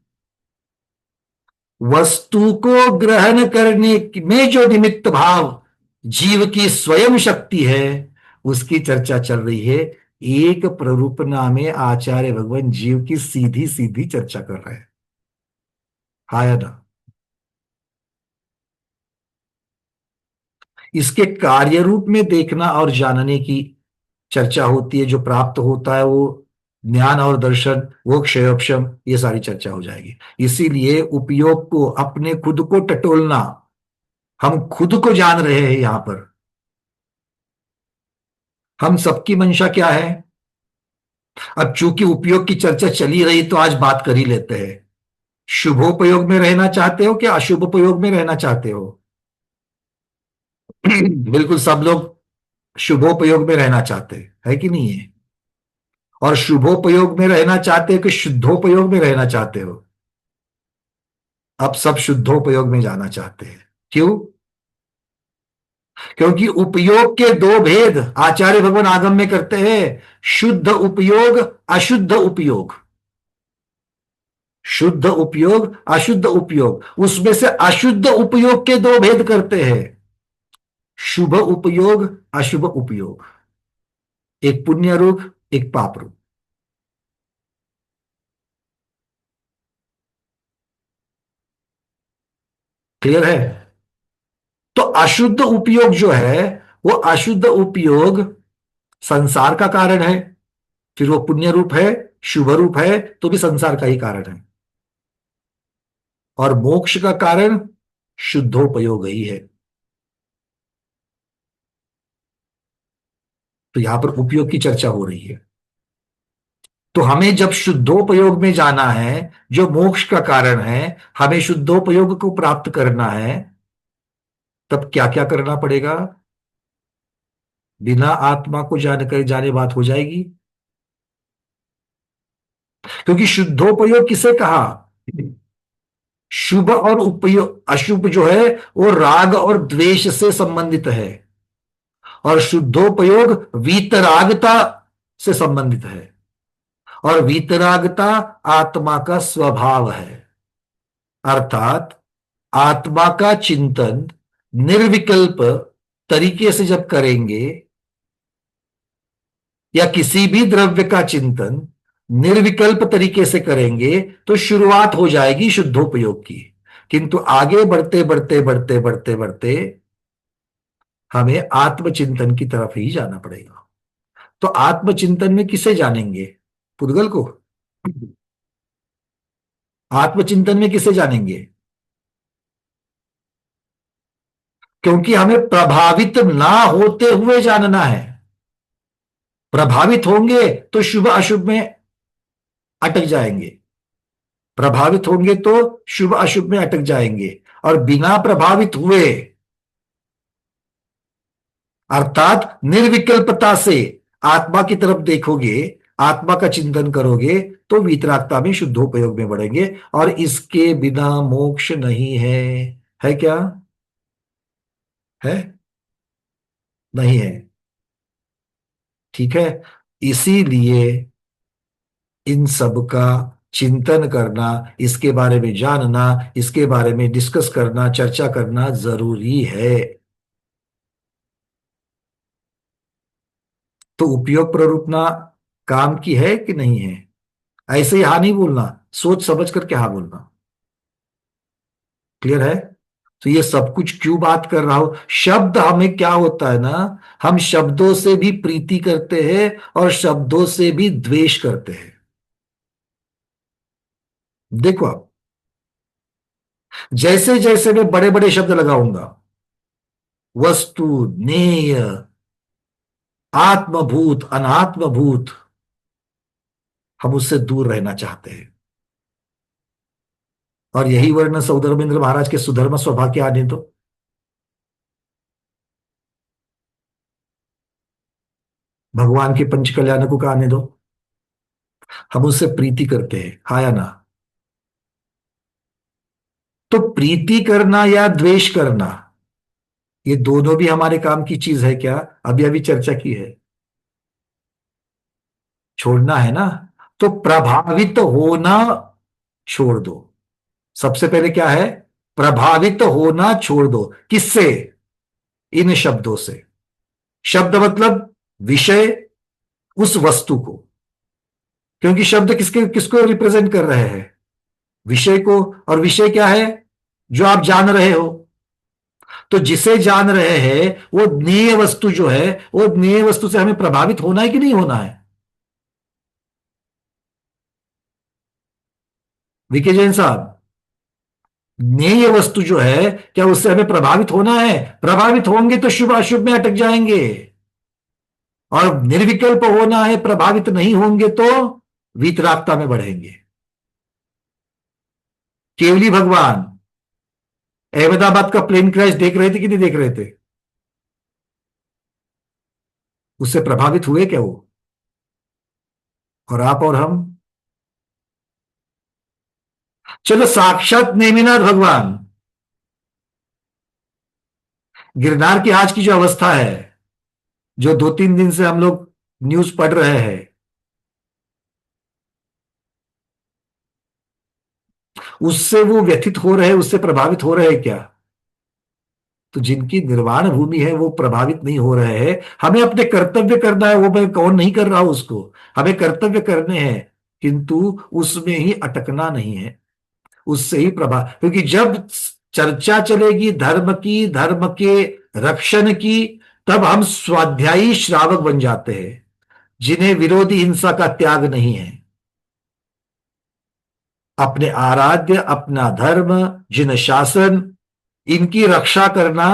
वस्तु को ग्रहण करने में जो निमित्त भाव जीव की स्वयं शक्ति है, उसकी चर्चा चल रही है। एक प्ररूपणा में आचार्य भगवान जीव की सीधी सीधी चर्चा कर रहे हैं, हाँ या ना? इसके कार्य रूप में देखना और जानने की चर्चा होती है। जो प्राप्त होता है वो ज्ञान और दर्शन, वो क्षयोक्षम, ये सारी चर्चा हो जाएगी। इसीलिए उपयोग को, अपने खुद को टटोलना, हम खुद को जान रहे हैं यहां पर। हम सबकी मंशा क्या है? अब चूंकि उपयोग की चर्चा चली रही तो आज बात कर ही लेते हैं। शुभोपयोग में रहना चाहते हो क्या अशुभोपयोग में रहना चाहते हो? बिल्कुल सब लोग शुभोपयोग में रहना चाहते हैं, है कि नहीं है? और शुभोपयोग में रहना चाहते हो कि शुद्धोपयोग में रहना चाहते हो? अब सब शुद्धोपयोग में जाना चाहते हैं। क्यों? क्योंकि उपयोग के दो भेद आचार्य भगवान आगम में करते हैं, शुद्ध उपयोग, अशुद्ध उपयोग। शुद्ध उपयोग, अशुद्ध उपयोग। उसमें से अशुद्ध उपयोग के दो भेद करते हैं, शुभ उपयोग, अशुभ उपयोग। एक पुण्य रूप, एक पाप रूप। क्लियर है? तो अशुद्ध उपयोग जो है, वो अशुद्ध उपयोग संसार का कारण है, फिर वो पुण्य रूप है, शुभ रूप है, तो भी संसार का ही कारण है। और मोक्ष का कारण शुद्धोपयोग ही है। तो यहां पर उपयोग की चर्चा हो रही है। तो हमें जब शुद्धोपयोग में जाना है, जो मोक्ष का कारण है, हमें शुद्धोपयोग को प्राप्त करना है, तब क्या क्या करना पड़ेगा? बिना आत्मा को जानकर जाने बात हो जाएगी। क्योंकि शुद्धोपयोग किसे कहा? शुभ और उपयोग, अशुभ जो है वो राग और द्वेष से संबंधित है, और शुद्धोपयोग वीतरागता से संबंधित है। और वीतरागता आत्मा का स्वभाव है। अर्थात आत्मा का चिंतन निर्विकल्प तरीके से जब करेंगे, या किसी भी द्रव्य का चिंतन निर्विकल्प तरीके से करेंगे, तो शुरुआत हो जाएगी शुद्धोपयोग की। किंतु आगे बढ़ते बढ़ते बढ़ते बढ़ते बढ़ते हमें आत्मचिंतन की तरफ ही जाना पड़ेगा। तो आत्मचिंतन में किसे जानेंगे? पुद्गल को। आत्मचिंतन में किसे जानेंगे? क्योंकि हमें प्रभावित ना होते हुए जानना है। प्रभावित होंगे तो शुभ अशुभ में अटक जाएंगे, प्रभावित होंगे तो शुभ अशुभ में अटक जाएंगे। और बिना प्रभावित हुए, अर्थात निर्विकल्पता से आत्मा की तरफ देखोगे, आत्मा का चिंतन करोगे, तो वीतरागता में शुद्धोपयोग में बढ़ेंगे। और इसके बिना मोक्ष नहीं है क्या? है? नहीं है। ठीक है। इसीलिए इन सब का चिंतन करना, इसके बारे में जानना, इसके बारे में डिस्कस करना, चर्चा करना जरूरी है। तो उपयोग प्ररूपणा काम की है कि नहीं है? ऐसे ही हाँ नहीं बोलना, सोच समझ करके हाँ बोलना। क्लियर है? तो ये सब कुछ क्यों बात कर रहा हूं? शब्द हमें क्या होता है ना, हम शब्दों से भी प्रीति करते हैं और शब्दों से भी द्वेष करते हैं। देखो आप, जैसे जैसे मैं बड़े बड़े शब्द लगाऊंगा, वस्तु, नेय, आत्मभूत अनात्मभूत, हम उससे दूर रहना चाहते हैं। और यही वर्ण सौधर्मेंद्र महाराज के सुधर्म स्वभाव के आने दो। भगवान के पंच कल्याणकों का आने दो। हम उससे प्रीति करते हैं, हाँ या ना? तो प्रीति करना या द्वेष करना, ये दोनों भी हमारे काम की चीज है क्या? अभी अभी चर्चा की है। छोड़ना है ना? तो प्रभावित होना छोड़ दो। सबसे पहले क्या है? प्रभावित होना छोड़ दो। किससे? इन शब्दों से। शब्द मतलब विषय, उस वस्तु को। क्योंकि शब्द किसके किसको रिप्रेजेंट कर रहे हैं? विषय को। और विषय क्या है? जो आप जान रहे हो। तो जिसे जान रहे हैं वो ज्ञेय वस्तु जो है, वो ज्ञेय वस्तु से हमें प्रभावित होना है कि नहीं होना है? विके जैन साहब, ज्ञेय वस्तु जो है, क्या उससे हमें प्रभावित होना है? प्रभावित होंगे तो शुभ अशुभ में अटक जाएंगे। और निर्विकल्प होना है, प्रभावित नहीं होंगे तो वीतरागता में बढ़ेंगे। केवली भगवान अहमदाबाद का प्लेन क्रैश देख रहे थे कि नहीं देख रहे थे? उससे प्रभावित हुए क्या वो? और आप और हम? चलो साक्षात नेमिनाथ भगवान, गिरनार की आज की जो अवस्था है, जो 2-3 दिन से हम लोग न्यूज पढ़ रहे हैं, उससे वो व्यथित हो रहे हैं, उससे प्रभावित हो रहे हैं क्या? तो जिनकी निर्वाण भूमि है वो प्रभावित नहीं हो रहे हैं। हमें अपने कर्तव्य करना है, वो मैं कौन नहीं कर रहा हूं उसको। हमें कर्तव्य करने हैं, किंतु उसमें ही अटकना नहीं है, उससे ही प्रभाव। क्योंकि जब चर्चा चलेगी धर्म की, धर्म के रक्षण की, तब हम स्वाध्यायी श्रावक बन जाते हैं, जिन्हें विरोधी हिंसा का त्याग नहीं है। अपने आराध्य, अपना धर्म, जिन शासन, इनकी रक्षा करना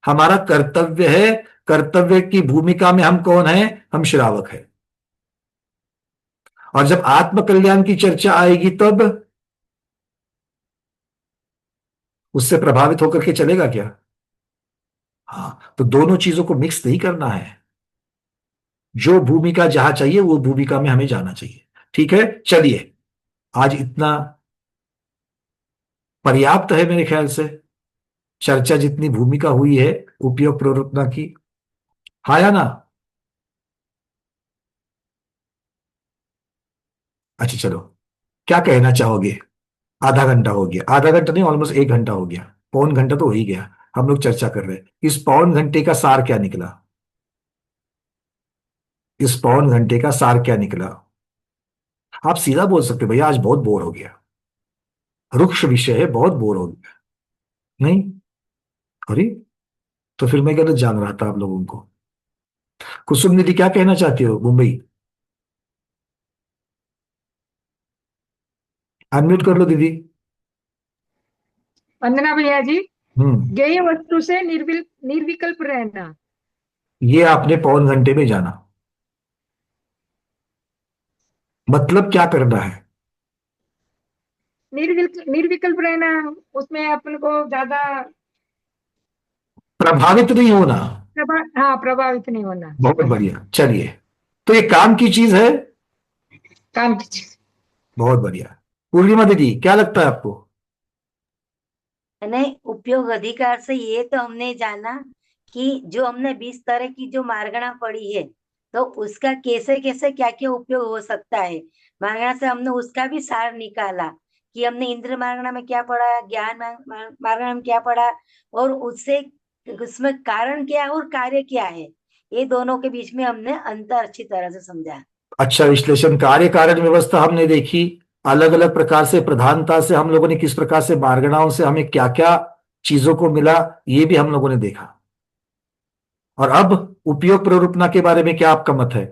हमारा कर्तव्य है। कर्तव्य की भूमिका में हम कौन है? हम श्रावक है। और जब आत्म कल्याण की चर्चा आएगी तब उससे प्रभावित होकर के चलेगा क्या? हाँ, तो दोनों चीजों को मिक्स नहीं करना है। जो भूमिका जहां चाहिए वो भूमिका में हमें जाना चाहिए। ठीक है, चलिए आज इतना पर्याप्त है मेरे ख्याल से। चर्चा जितनी भूमिका हुई है उपयोग प्रवृत्ति की, हाँ या ना? अच्छा चलो, क्या कहना चाहोगे? आधा घंटा हो गया, आधा घंटा नहीं, ऑलमोस्ट 1 घंटा हो गया, पौन घंटा तो हो ही गया हम लोग चर्चा कर रहे हैं। इस पौन घंटे का सार क्या निकला? इस पौन घंटे का सार क्या निकला? आप सीधा बोल सकते भैया आज बहुत बोर हो गया, रुक्ष विषय है, बहुत बोर हो गया। नहीं? अरे, तो फिर मैं गलत जान रहा था आप लोगों को। कुसुम दीदी क्या कहना चाहती हो मुंबई? अनम्यूट कर लो दीदी। वंदना भैया जी, हम्म, ज्ञेय वस्तु से निर्विकल्प रहना। ये आपने पौन घंटे में जाना। मतलब क्या करना है? निर्विकल्प रहना, उसमें अपन को ज्यादा प्रभावित नहीं होना। हाँ, प्रभावित नहीं होना। बहुत बढ़िया, चलिए, तो ये काम की चीज है। काम की चीज। बहुत बढ़िया। पूर्णिमा दीदी क्या लगता है आपको? नहीं, उपयोग अधिकार से ये तो हमने जाना कि जो हमने 20 तरह की जो मार्गणा पढ़ी है, तो उसका कैसे कैसे क्या क्या उपयोग हो सकता है। मार्गणा से हमने उसका भी सार निकाला कि हमने इंद्र मार्गणा में क्या पढ़ा, ज्ञान मार्गणा में क्या पढ़ा, और उससे उसमें कारण क्या है और कार्य क्या है, ये दोनों के बीच में हमने अंतर अच्छी तरह से समझा। अच्छा विश्लेषण, कार्य कारण व्यवस्था हमने देखी, अलग अलग प्रकार से प्रधानता से हम लोगों ने किस प्रकार से मार्गणाओं से हमें क्या क्या चीजों को मिला, ये भी हम लोगों ने देखा। और अब उपयोग प्ररूपणा के बारे में क्या आपका मत है?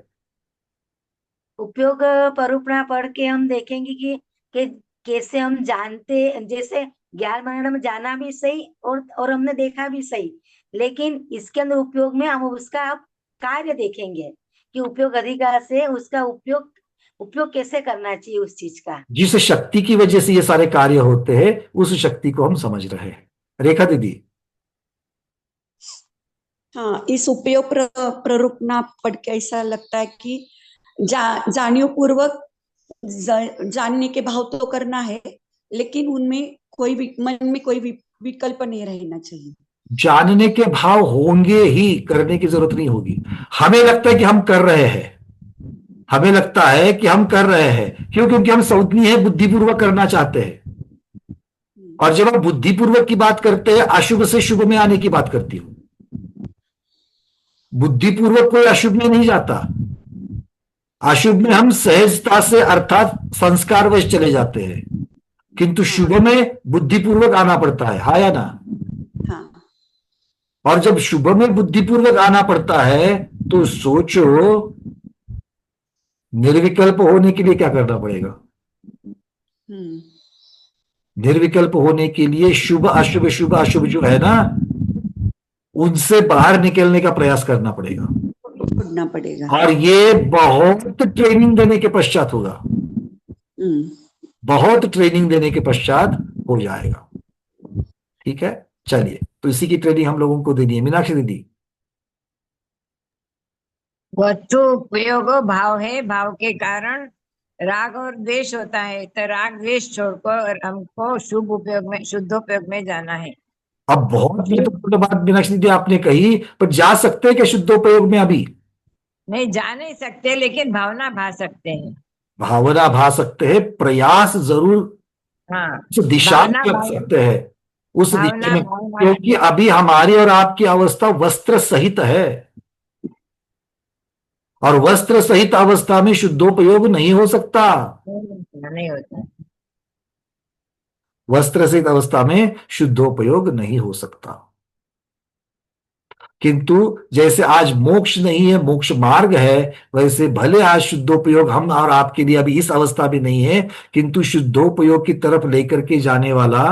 उपयोग परूपणा पढ़ के हम देखेंगे कि कैसे हम जानते, जैसे ज्ञान मार्गणा में जाना भी सही और हमने देखा भी सही, लेकिन इसके अंदर उपयोग में हम उसका अब कार्य देखेंगे कि उपयोग अधिकार से उसका उपयोग कैसे करना चाहिए उस चीज का। जिस शक्ति की वजह से ये सारे कार्य होते हैं उस शक्ति को हम समझ रहे हैं। रेखा दीदी। हाँ, इस उपयोग प्ररूपना पढ़ के ऐसा लगता है कि जानियो पूर्वक जानने के भाव तो करना है, लेकिन उनमें मन में कोई विकल्प नहीं रहना चाहिए। जानने के भाव होंगे ही, करने की जरूरत नहीं होगी। हमें लगता है कि हम कर रहे हैं, हमें लगता है कि हम कर रहे हैं, क्यों? क्योंकि हम सौतनी है, बुद्धिपूर्वक करना चाहते हैं। और जब हम बुद्धिपूर्वक की बात करते हैं, अशुभ से शुभ में आने की बात करती हूं। बुद्धिपूर्वक कोई अशुभ में नहीं जाता, अशुभ में हम सहजता से अर्थात संस्कारवश चले जाते हैं, किंतु शुभ में बुद्धिपूर्वक आना पड़ता है। हाँ या ना? हाँ। और जब शुभ में बुद्धिपूर्वक आना पड़ता है तो सोचो, निर्विकल्प होने के लिए क्या करना पड़ेगा? निर्विकल्प होने के लिए शुभ अशुभ जो है ना, उनसे बाहर निकलने का प्रयास करना पड़ेगा। और ये बहुत ट्रेनिंग देने के पश्चात होगा, बहुत ट्रेनिंग देने के पश्चात हो जाएगा। ठीक है, चलिए, तो इसी की ट्रेनिंग हम लोगों को देनी है। मीनाक्षी दीदी। वस्तु उपयोग भाव है, भाव के कारण राग और द्वेष होता है, तो राग द्वेष छोड़कर हमको शुभ उपयोग में, शुद्धोपयोग में जाना है। अब बहुत महत्वपूर्ण बात मीनाक्षी दीदी आपने कही, पर जा सकते हैं क्या शुद्धोपयोग में? अभी नहीं, जा नहीं सकते, लेकिन भावना भा सकते हैं। भावना भा सकते हैं, प्रयास जरूर हाँ, उस दिशा में कर सकते हैं, उस दिशा में, क्योंकि अभी हमारी और आपकी अवस्था वस्त्र सहित है, और वस्त्र सहित अवस्था में शुद्धोपयोग नहीं हो सकता। नहीं होता, वस्त्र सहित अवस्था में शुद्धोपयोग नहीं हो सकता। किंतु जैसे आज मोक्ष नहीं है, मोक्ष मार्ग है, वैसे भले आज शुद्धोपयोग हम और आपके लिए अभी इस अवस्था में नहीं है, किंतु शुद्धोपयोग की तरफ लेकर के जाने वाला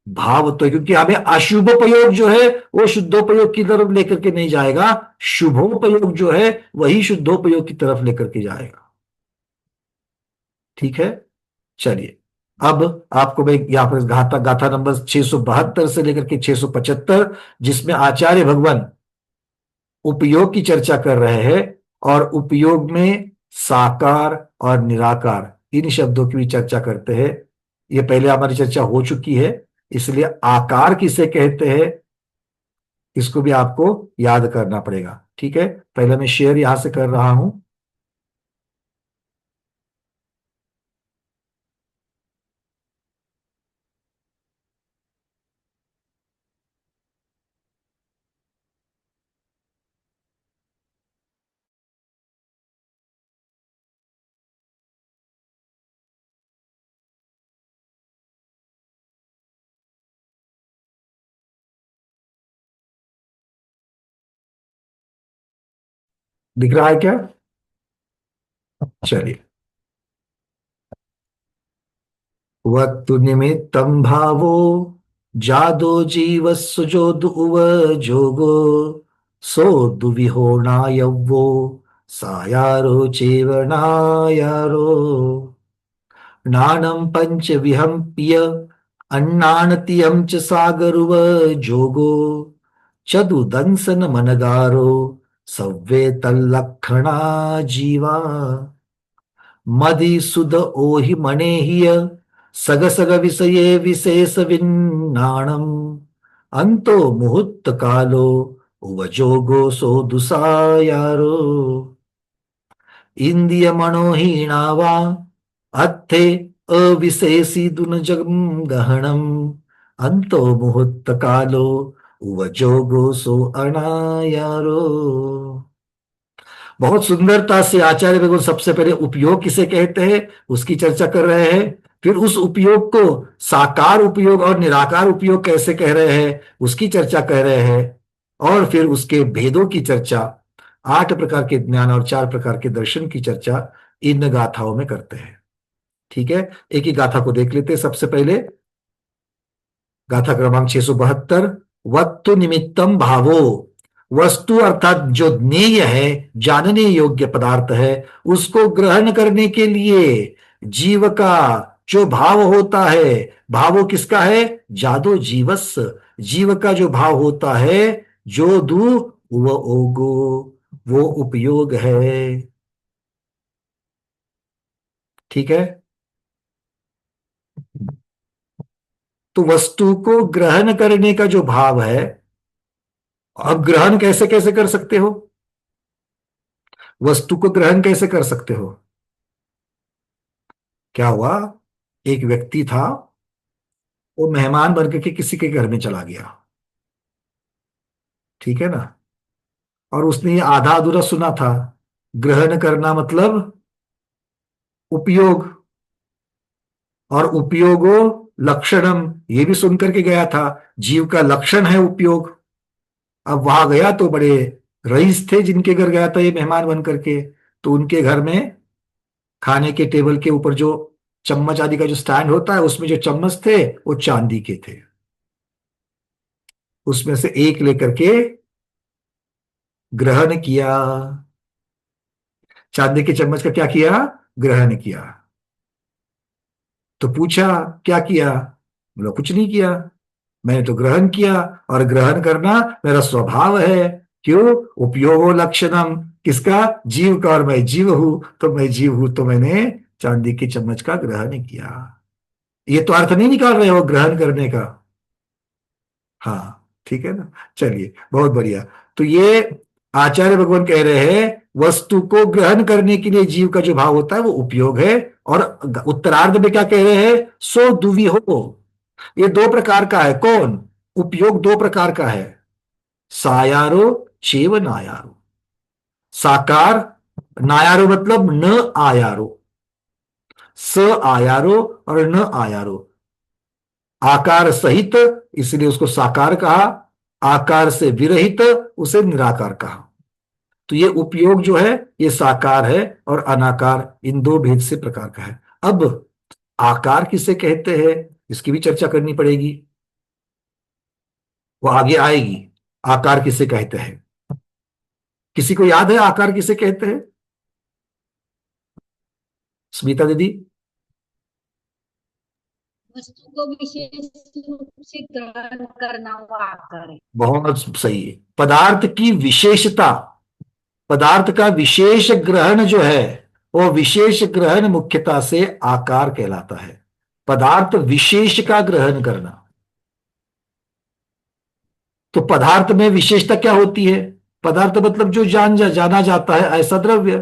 भाव तो है, क्योंकि हमें अशुभोपयोग जो है वो शुद्धोपयोग की तरफ लेकर के नहीं जाएगा, शुभोपयोग जो है वही शुद्धोपयोग की तरफ लेकर के जाएगा। ठीक है, चलिए, अब आपको मैं यहां पर गाथा नंबर 672 से लेकर के 675, जिसमें आचार्य भगवान उपयोग की चर्चा कर रहे हैं, और उपयोग में साकार और निराकार इन शब्दों की भी चर्चा करते हैं। ये पहले हमारी चर्चा हो चुकी है, इसलिए आकार किसे कहते हैं इसको भी आपको याद करना पड़ेगा। ठीक है, पहले मैं शेयर यहां से कर रहा हूं। दिख रहा है क्या? चलिए, वक्तु निमित्तं भावो जादो जीवस्सु जोदुव जोगो सो दुविहोणायवो सायारो चेवनायारो नानं पंच विहंप्य अन्नानतियं च सागरुव जोगो चदुदंसन मनगारो सव्वे तल्लक्षणा जीवा मदिसुद ओहि मणेहिय सग सग विषये विशेष विन्नाणम अंतो मुहूर्त कालो उवजोगो सो दुसायारो इंद्रिय मनोहीनावा अत्थे अविशेषी दुनजगम गहनम अंतो मुहूर्त कालो उवजोगो सो अनायारो। बहुत सुंदरता से आचार्य भगवान सबसे पहले उपयोग किसे कहते हैं उसकी चर्चा कर रहे हैं, फिर उस उपयोग को साकार उपयोग और निराकार उपयोग कैसे कह रहे हैं उसकी चर्चा कर रहे हैं, और फिर उसके भेदों की चर्चा, 8 प्रकार के ज्ञान और 4 प्रकार के दर्शन की चर्चा इन गाथाओं में करते हैं। ठीक है, एक ही गाथा को देख लेते हैं। सबसे पहले गाथा क्रमांक 672, वक्तु निमित्तम भावो। वस्तु अर्थात जो ज्ञेय है, जानने योग्य पदार्थ है, उसको ग्रहण करने के लिए जीव का जो भाव होता है, भाव किसका है? जादो जीवस, जीव का जो भाव होता है, जो दू वो ओगो, वो उपयोग है। ठीक है। तो वस्तु को ग्रहण करने का जो भाव है, अब ग्रहण कैसे कैसे कर सकते हो? वस्तु को ग्रहण कैसे कर सकते हो? क्या हुआ, एक व्यक्ति था, वो मेहमान बन के किसी के घर में चला गया, ठीक है ना, और उसने ये आधा अधूरा सुना था, ग्रहण करना मतलब उपयोग, और उपयोगो लक्षणम, ये भी सुन करके गया था, जीव का लक्षण है उपयोग। अब वहां गया तो बड़े रईस थे जिनके घर गया था ये मेहमान बन करके, तो उनके घर में खाने के टेबल के ऊपर जो चम्मच आदि का जो स्टैंड होता है, उसमें जो चम्मच थे वो चांदी के थे। उसमें से एक लेकर के ग्रहण किया, चांदी के चम्मच का क्या किया? ग्रहण किया। तो पूछा क्या किया? बोला कुछ नहीं किया, मैंने तो ग्रहण किया, और ग्रहण करना मेरा स्वभाव है। क्यों? उपयोगो लक्षणम, किसका? जीव का, और मैं जीव हूं, तो मैं जीव हूं तो मैंने चांदी के चम्मच का ग्रहण किया। ये तो अर्थ नहीं निकाल रहे हो ग्रहण करने का? हाँ ठीक है ना, चलिए बहुत बढ़िया। तो ये आचार्य भगवान कह रहे हैं वस्तु को ग्रहण करने के लिए जीव का जो भाव होता है वो उपयोग है। और उत्तरार्ध में क्या कह रहे हैं? सो दुवी हो, ये दो प्रकार का है। कौन? उपयोग दो प्रकार का है, सायारो चेव नायारो। साकार, नायारो मतलब न आयारो, स आयारो और न आयारो, आकार सहित, इसलिए उसको साकार कहा, आकार से विरहित उसे निराकार कहा। तो ये उपयोग जो है ये साकार है, और अनाकार इन दो भेद से प्रकार का है। अब आकार किसे कहते हैं इसकी भी चर्चा करनी पड़ेगी, वो आगे आएगी। आकार किसे कहते हैं? किसी को याद है आकार किसे कहते हैं? स्मिता दीदी? वस्तु को विशेष रूप से ग्रहण करना हुआ आकार है। बहुत सही है। पदार्थ की विशेषता, पदार्थ का विशेष ग्रहण जो है, वो विशेष ग्रहण मुख्यता से आकार कहलाता है। पदार्थ विशेष का ग्रहण करना। तो पदार्थ में विशेषता क्या होती है? पदार्थ मतलब जो जाना जाता है ऐसा द्रव्य।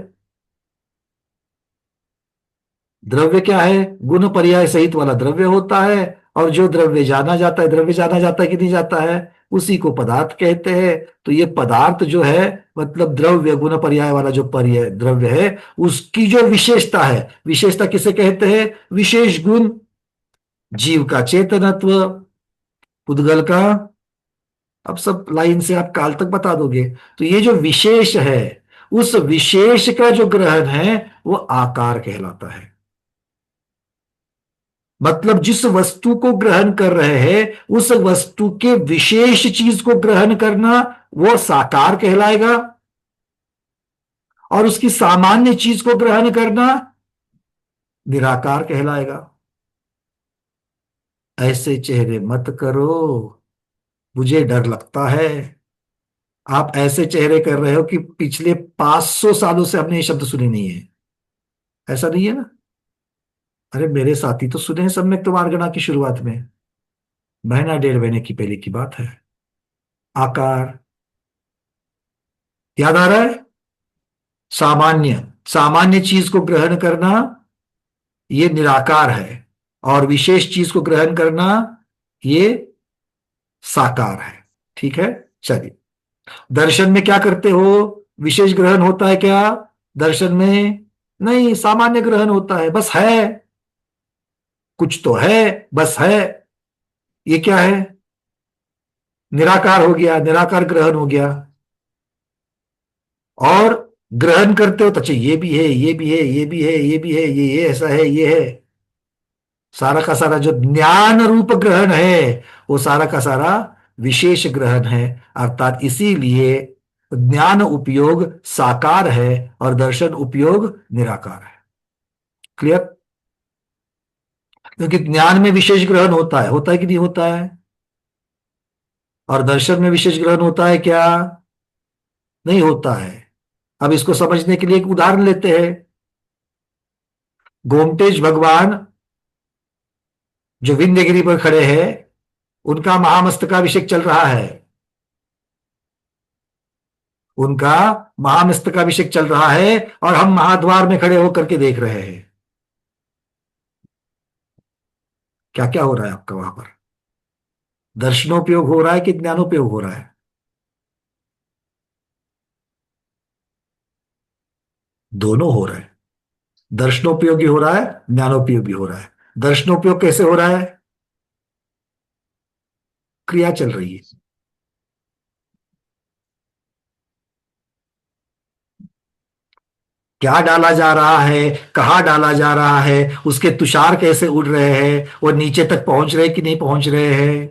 द्रव्य क्या है? गुण पर्याय सहित वाला द्रव्य होता है, और जो द्रव्य जाना जाता है, द्रव्य जाना जाता है कि नहीं जाता है, उसी को पदार्थ कहते हैं। तो ये पदार्थ जो है मतलब द्रव्य गुण पर्याय वाला जो पर्याय द्रव्य है, उसकी जो विशेषता है, विशेषता किसे कहते हैं? विशेष गुण। जीव का चेतनत्व, पुद्गल का, अब सब लाइन से आप काल तक बता दोगे। तो ये जो विशेष है, उस विशेष का जो ग्रहण है वो आकार कहलाता है। मतलब जिस वस्तु को ग्रहण कर रहे हैं, उस वस्तु के विशेष चीज को ग्रहण करना वो साकार कहलाएगा, और उसकी सामान्य चीज को ग्रहण करना निराकार कहलाएगा। ऐसे चेहरे मत करो, मुझे डर लगता है। आप ऐसे चेहरे कर रहे हो कि पिछले 500 सालों से हमने ये शब्द सुने नहीं है। ऐसा नहीं है ना? अरे मेरे साथी तो सुने हैं सम्यक मार्गणा की शुरुआत में, महीना डेढ़ महीने की पहले की बात है। आकार याद आ रहा है? सामान्य, सामान्य चीज को ग्रहण करना ये निराकार है, और विशेष चीज को ग्रहण करना ये साकार है। ठीक है, चलिए। दर्शन में क्या करते हो? विशेष ग्रहण होता है क्या दर्शन में? नहीं, सामान्य ग्रहण होता है, बस है, कुछ तो है, बस है। ये क्या है? निराकार हो गया, निराकार ग्रहण हो गया। और ग्रहण करते हो तो अच्छा ये भी है, ये भी है, ये भी है, ये भी है, ये ऐसा है, ये है। सारा का सारा जो ज्ञान रूप ग्रहण है वो सारा का सारा विशेष ग्रहण है। अर्थात इसीलिए ज्ञान उपयोग साकार है और दर्शन उपयोग निराकार है। क्लियर? क्योंकि ज्ञान में विशेष ग्रहण होता है कि नहीं होता है? और दर्शन में विशेष ग्रहण होता है क्या? नहीं होता है। अब इसको समझने के लिए एक उदाहरण लेते हैं। गोमतेज भगवान जो विंध्यगिरी पर खड़े हैं, उनका महामस्तकाभिषेक चल रहा है। उनका महामस्तकाभिषेक चल रहा है और हम महाद्वार में खड़े होकर के देख रहे हैं। क्या क्या हो रहा है आपका वहां पर? दर्शनोपयोग हो रहा है कि ज्ञानोपयोग हो रहा है? दोनों हो रहा है। दर्शनोपयोगी हो रहा है, ज्ञानोपयोगी हो रहा है। दर्शनोपयोग कैसे हो रहा है? क्रिया चल रही है। क्या डाला जा रहा है, कहाँ डाला जा रहा है, उसके तुषार कैसे उड़ रहे हैं, वो नीचे तक पहुंच रहे कि नहीं पहुंच रहे हैं,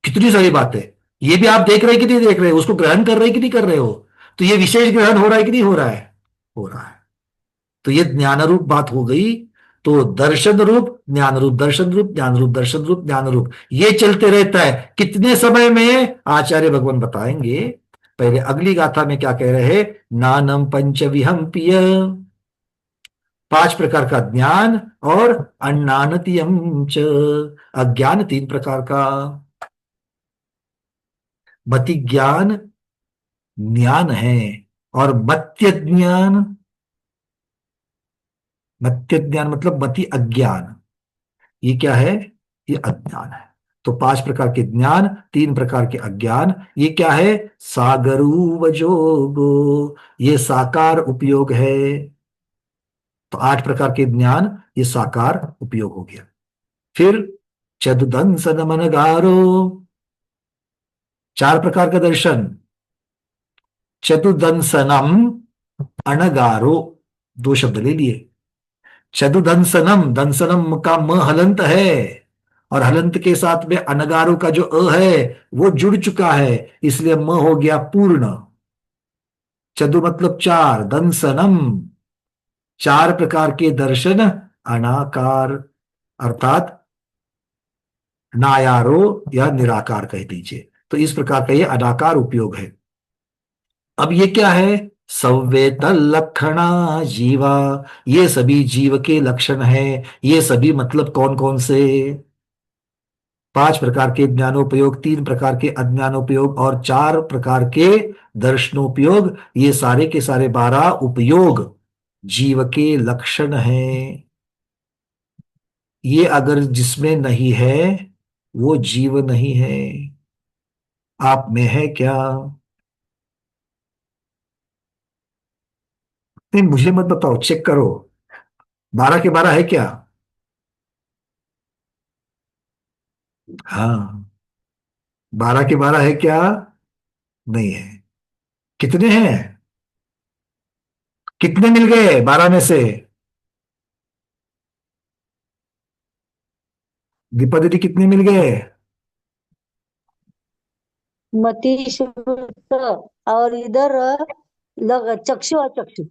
कितनी सारी बातें। ये भी आप देख रहे कि नहीं देख रहे हो, उसको ग्रहण कर रहे कि नहीं कर रहे हो? तो ये विशेष ग्रहण हो रहा है कि नहीं हो रहा है? हो रहा है। तो ये ज्ञान रूप बात हो गई। तो दर्शन रूप ज्ञान रूप, दर्शन रूप ज्ञान रूप, दर्शन रूप ज्ञान रूप, ये चलते रहता है। कितने समय में आचार्य भगवान बताएंगे। पहले अगली गाथा में क्या कह रहे हैं? नानम पंच विहंपिय, 5 प्रकार का ज्ञान, और अन्नानतियम च, अज्ञान 3 प्रकार का। मति ज्ञान ज्ञान है, और मत्य ज्ञान, मत्य ज्ञान मतलब मति अज्ञान, ये क्या है? ये अज्ञान है। तो 5 प्रकार के ज्ञान, 3 प्रकार के अज्ञान, ये क्या है? सागरूवजोगो, ये साकार उपयोग है। तो 8 प्रकार के ज्ञान, ये साकार उपयोग हो गया। फिर चतुदंसन मनगारो, 4 प्रकार का दर्शन। चतुदंसनम अणगारो, 2 शब्द ले लिए। चतुदंसनम, दंसनम का म हलंत है, और हलंत के साथ में अनगारो का जो अ है वो जुड़ चुका है, इसलिए म हो गया पूर्ण। चतु मतलब 4, दंसनम 4 प्रकार के दर्शन, अनाकार अर्थात नायारो या निराकार कह दीजिए। तो इस प्रकार का ये अनाकार उपयोग है। अब ये क्या है? संवेत लक्षणा जीवा, ये सभी जीव के लक्षण हैं। ये सभी मतलब कौन कौन से? 5 प्रकार के ज्ञानोपयोग, 3 प्रकार के अज्ञानोपयोग और 4 प्रकार के दर्शनोपयोग, ये सारे के सारे 12 उपयोग जीव के लक्षण हैं। ये अगर जिसमें नहीं है वो जीव नहीं है। आप में है क्या? नहीं, मुझे मत बताओ, चेक करो। 12 के 12 है क्या? हाँ, 12 के 12 है क्या? नहीं है। कितने हैं? कितने मिल गए 12 में से? दीपा दीदी कितने मिल गए? मति श्रुत और इधर चक्षु अचक्षु।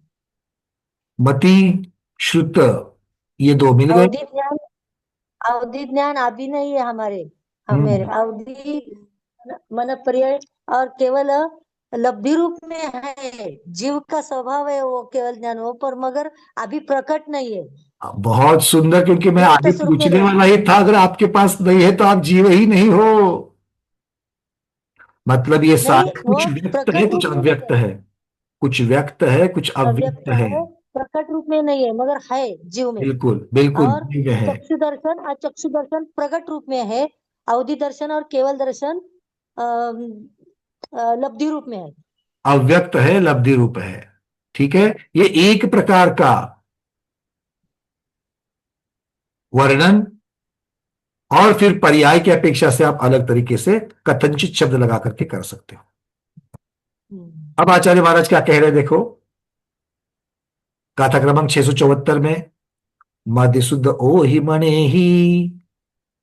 मति श्रुत, ये 2 मिल गए। अवधि ज्ञान अभी नहीं है हमें अवधि मन पर्याय और केवल लब्धि रूप में है। जीव का स्वभाव है वो केवल ज्ञान, वो पर मगर अभी प्रकट नहीं है। बहुत सुंदर, क्योंकि मैं आगे स्वरूप में पूछने वाला ही था। अगर आपके पास नहीं है तो आप जीव ही नहीं हो। मतलब ये सारे कुछ व्यक्त है, कुछ अव्यक्त है, कुछ व्यक्त है, कुछ अव्यक्त है। प्रकट रूप में नहीं है मगर है जीव में। बिल्कुल बिल्कुल और जीव है। चक्षु दर्शन अचक्षु दर्शन प्रकट रूप में है। अवधि दर्शन और केवल दर्शन लब्धि रूप में है। अव्यक्त है, लब्धि रूप है। ठीक है, ये एक प्रकार का वर्णन, और फिर पर्याय की अपेक्षा से आप अलग तरीके से कथनचित शब्द लगा करके कर सकते हो। अब आचार्य महाराज क्या कह रहे हैं देखो, गाथा क्रमांक 674 में, मदिशुद्ध ओहि मणे ही,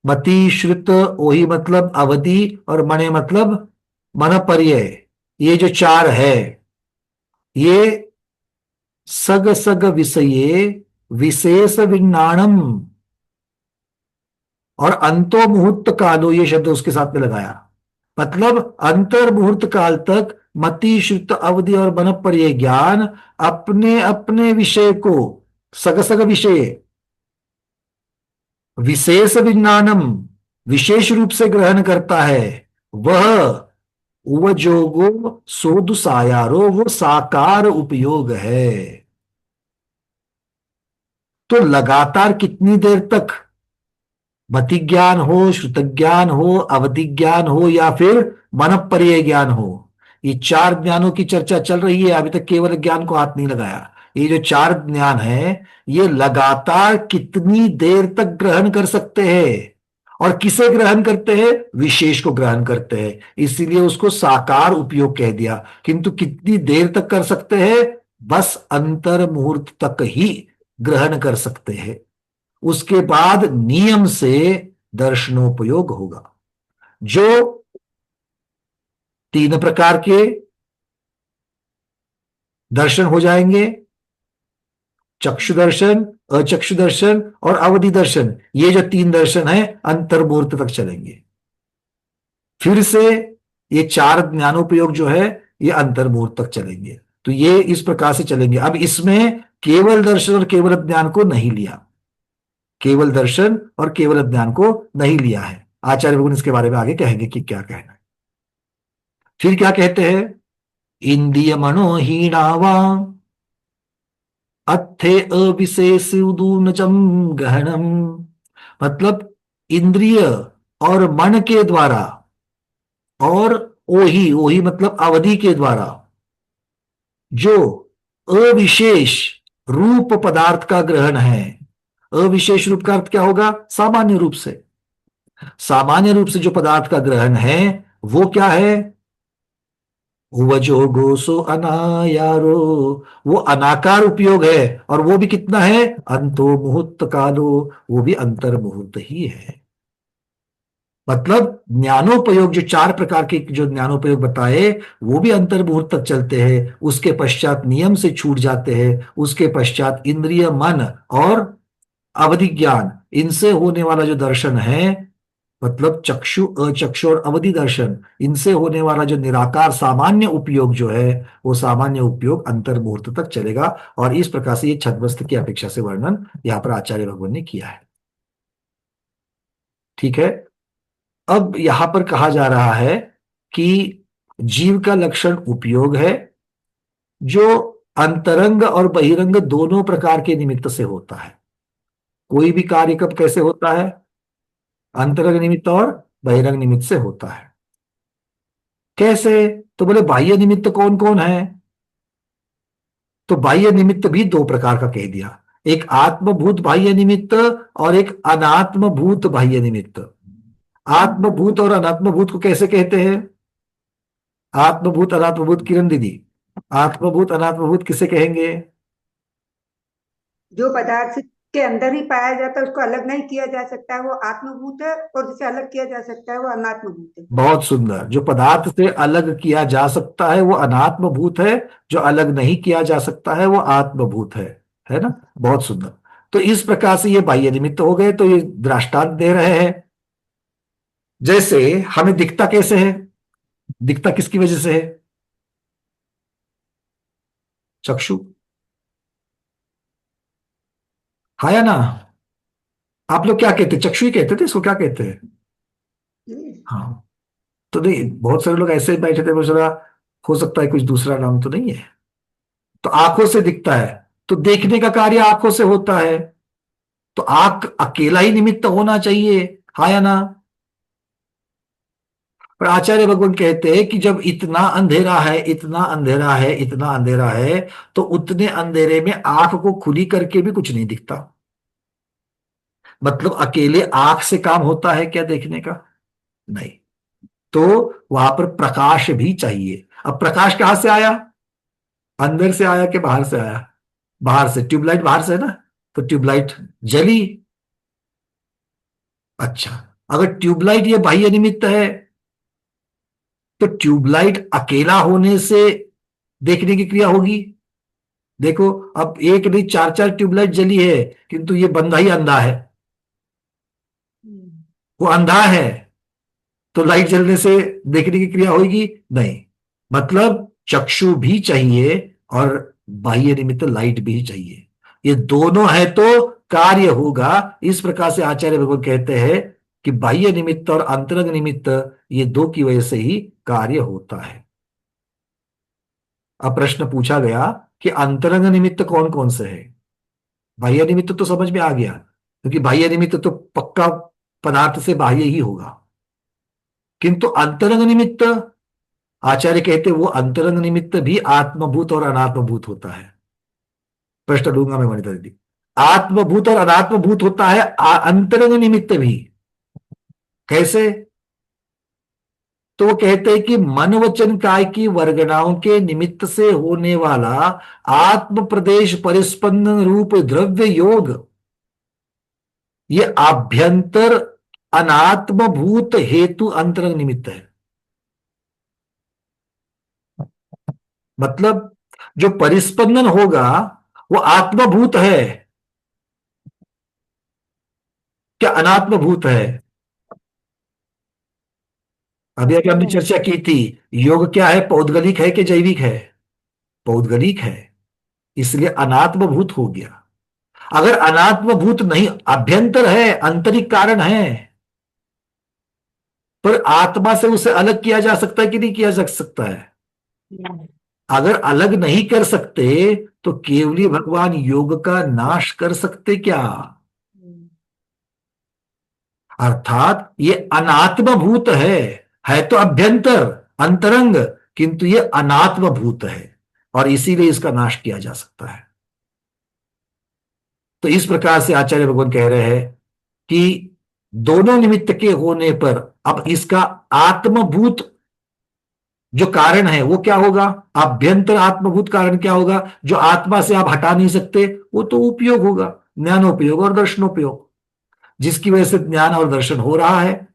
मति श्रुत, ओहि मतलब अवधि और मणे मतलब मन पर्यय, ये जो चार है, ये सग सग विषये विशेष विज्ञानम और अंतो मुहूर्त कालो, ये शब्द उसके साथ में लगाया। मतलब अंतर मुहूर्त काल तक मति श्रुत अवधि और मन पर यह ज्ञान अपने अपने विषय को, सग सग विषय, विशेष विज्ञानम, विशेष रूप से ग्रहण करता है। वह जोगो सोदु सायारो, वो साकार उपयोग है। तो लगातार कितनी देर तक, मति ज्ञान हो, श्रुत ज्ञान हो, अवधि ज्ञान हो या फिर मनःपर्यय ज्ञान हो, ये चार ज्ञानों की चर्चा चल रही है। अभी तक केवल ज्ञान को हाथ नहीं लगाया। ये जो चार ज्ञान है, ये लगातार कितनी देर तक ग्रहण कर सकते हैं, और किसे ग्रहण करते हैं? विशेष को ग्रहण करते हैं, इसीलिए उसको साकार उपयोग कह दिया। किंतु कितनी देर तक कर सकते हैं? बस अंतर मुहूर्त तक ही ग्रहण कर सकते हैं। उसके बाद नियम से दर्शनोपयोग होगा। जो 3 प्रकार के दर्शन हो जाएंगे, चक्षु दर्शन, अचक्षु दर्शन और अवधि दर्शन, ये जो 3 दर्शन है अंतर्मुहूर्त तक चलेंगे। फिर से ये 4 ज्ञानोपयोग जो है ये अंतर्मुहूर्त तक चलेंगे। तो ये इस प्रकार से चलेंगे। अब इसमें केवल दर्शन और केवल ज्ञान को नहीं लिया, केवल दर्शन और केवल ज्ञान को नहीं लिया है। आचार्य भगवान इसके बारे में आगे कहेंगे कि क्या कहना है। फिर क्या कहते हैं? इंद्रिय मनोहीनावा अथे अविशेष उदूनचम गहनम। मतलब इंद्रिय और मन के द्वारा और ओही, ओही मतलब अवधि के द्वारा जो अविशेष रूप पदार्थ का ग्रहण है। अविशेष रूप का अर्थ क्या होगा? सामान्य रूप से। सामान्य रूप से जो पदार्थ का ग्रहण है वो क्या है? वजो गोसो अनायारो, वो अनाकार उपयोग है, और वो भी कितना है? अंतो मुहूर्त कालो, वो भी अंतर मुहूर्त ही है। मतलब ज्ञानोपयोग, जो 4 प्रकार के जो ज्ञानोपयोग बताए वो भी अंतर मुहूर्त तक चलते हैं। उसके पश्चात नियम से छूट जाते हैं। उसके पश्चात इंद्रिय, मन और अवधि ज्ञान, इनसे होने वाला जो दर्शन है, मतलब चक्षु, अचक्षु और अवधि दर्शन, इनसे होने वाला जो निराकार सामान्य उपयोग जो है, वो सामान्य उपयोग अंतर मुहूर्त तक चलेगा। और इस प्रकार से ये छद्मस्थ की अपेक्षा से वर्णन यहां पर आचार्य भगवान ने किया है। ठीक है। अब यहां पर कहा जा रहा है कि जीव का लक्षण उपयोग है, जो अंतरंग और बहिरंग दोनों प्रकार के निमित्त से होता है। कोई भी कार्य कब कैसे होता है? अंतरंग निमित्त और बहिरंग निमित्त से होता है। कैसे? तो बोले बाह्य निमित्त कौन कौन है? तो बाह्य निमित्त भी 2 प्रकार का कह दिया। एक आत्मभूत बाह्य निमित्त और एक अनात्मभूत बाह्य निमित्त। आत्मभूत और अनात्मभूत को कैसे कहते हैं? आत्मभूत अनात्मभूत, किरण दीदी, आत्मभूत अनात्मभूत किसे कहेंगे? जो पदार्थ के अंदर ही पाया जाता है उसको अलग नहीं किया जा सकता है, वो आत्मभूत है, और जिसे अलग किया जा सकता है वो अनात्मभूत है। बहुत सुंदर। जो पदार्थ से अलग किया जा सकता है वो अनात्मभूत है, जो अलग नहीं किया जा सकता है वो आत्मभूत है ना? बहुत सुंदर। तो इस प्रकार से ये बाह्य निमित्त हो गए। तो ये दृष्टांत दे रहे हैं, जैसे हमें दिखता कैसे है? दिखता किसकी वजह से है? चक्षु, हाँ या ना? आप लोग क्या कहते? चक्षु ही कहते थे इसको, क्या कहते हैं? हाँ। तो नहीं, बहुत सारे लोग ऐसे ही बैठे थे, सोचा हो सकता है कुछ दूसरा नाम तो नहीं है। तो आंखों से दिखता है, तो देखने का कार्य आंखों से होता है। तो आंख अकेला ही निमित्त होना चाहिए, हाँ या ना? पर आचार्य भगवान कहते हैं कि जब इतना अंधेरा है, इतना अंधेरा है, इतना अंधेरा है, तो उतने अंधेरे में आंख को खुली करके भी कुछ नहीं दिखता। मतलब अकेले आंख से काम होता है क्या देखने का? नहीं। तो वहां पर प्रकाश भी चाहिए। अब प्रकाश कहां से आया? अंदर से आया कि बाहर से आया? बाहर से। ट्यूबलाइट बाहर से है ना, तो ट्यूबलाइट जली। अच्छा, अगर ट्यूबलाइट ये बाह्य निमित्त है तो ट्यूबलाइट अकेला होने से देखने की क्रिया होगी। देखो, अब एक नहीं, चार चार ट्यूबलाइट जली है, किंतु ये बंदा ही अंधा है, वो अंधा है, तो लाइट जलने से देखने की क्रिया होगी नहीं। मतलब चक्षु भी चाहिए और बाह्य निमित्त लाइट भी चाहिए, ये दोनों है तो कार्य होगा। इस प्रकार से आचार्य भगवान कहते हैं कि बाह्य निमित्त और अंतरंग निमित्त, ये दो की वजह से ही कार्य होता है। अब प्रश्न पूछा गया कि अंतरंग निमित्त कौन कौन से है। बाह्य निमित्त तो समझ में आ गया, क्योंकि बाह्य निमित्त तो पक्का पदार्थ से बाह्य ही होगा, किंतु अंतरंग निमित्त आचार्य कहते वो अंतरंग निमित्त भी आत्मभूत और अनात्मभूत होता है। प्रश्न दूंगा मैं वनिता दीदी। आत्मभूत और अनात्मभूत होता है अंतरंग निमित्त भी। कैसे? तो वो कहते हैं कि मन वचन काय की वर्गणाओं के निमित्त से होने वाला आत्म प्रदेश परिस्पंदन रूप द्रव्य योग, ये आभ्यंतर अनात्मभूत हेतु अंतरंग निमित्त है। मतलब जो परिस्पंदन होगा वो आत्मभूत है क्या अनात्मभूत है? अभी अभी हमने चर्चा की थी, योग क्या है, पौद्गलिक है कि जैविक है? पौद्गलिक है, इसलिए अनात्मभूत हो गया। अगर अनात्मभूत नहीं, अभ्यंतर है, आंतरिक कारण है, पर आत्मा से उसे अलग किया जा सकता है कि नहीं किया जा सकता है? अगर अलग नहीं कर सकते तो केवली भगवान योग का नाश कर सकते क्या? अर्थात ये अनात्मभूत है तो अभ्यंतर अंतरंग, किंतु ये अनात्मभूत है और इसीलिए इसका नाश किया जा सकता है। तो इस प्रकार से आचार्य भगवान कह रहे हैं कि दोनों निमित्त के होने पर अब इसका आत्मभूत जो कारण है वो क्या होगा, आभ्यंतर आत्मभूत कारण क्या होगा, जो आत्मा से आप हटा नहीं सकते, वो तो उपयोग होगा, ज्ञानोपयोग और दर्शनोपयोग, जिसकी वजह से ज्ञान और दर्शन हो रहा है।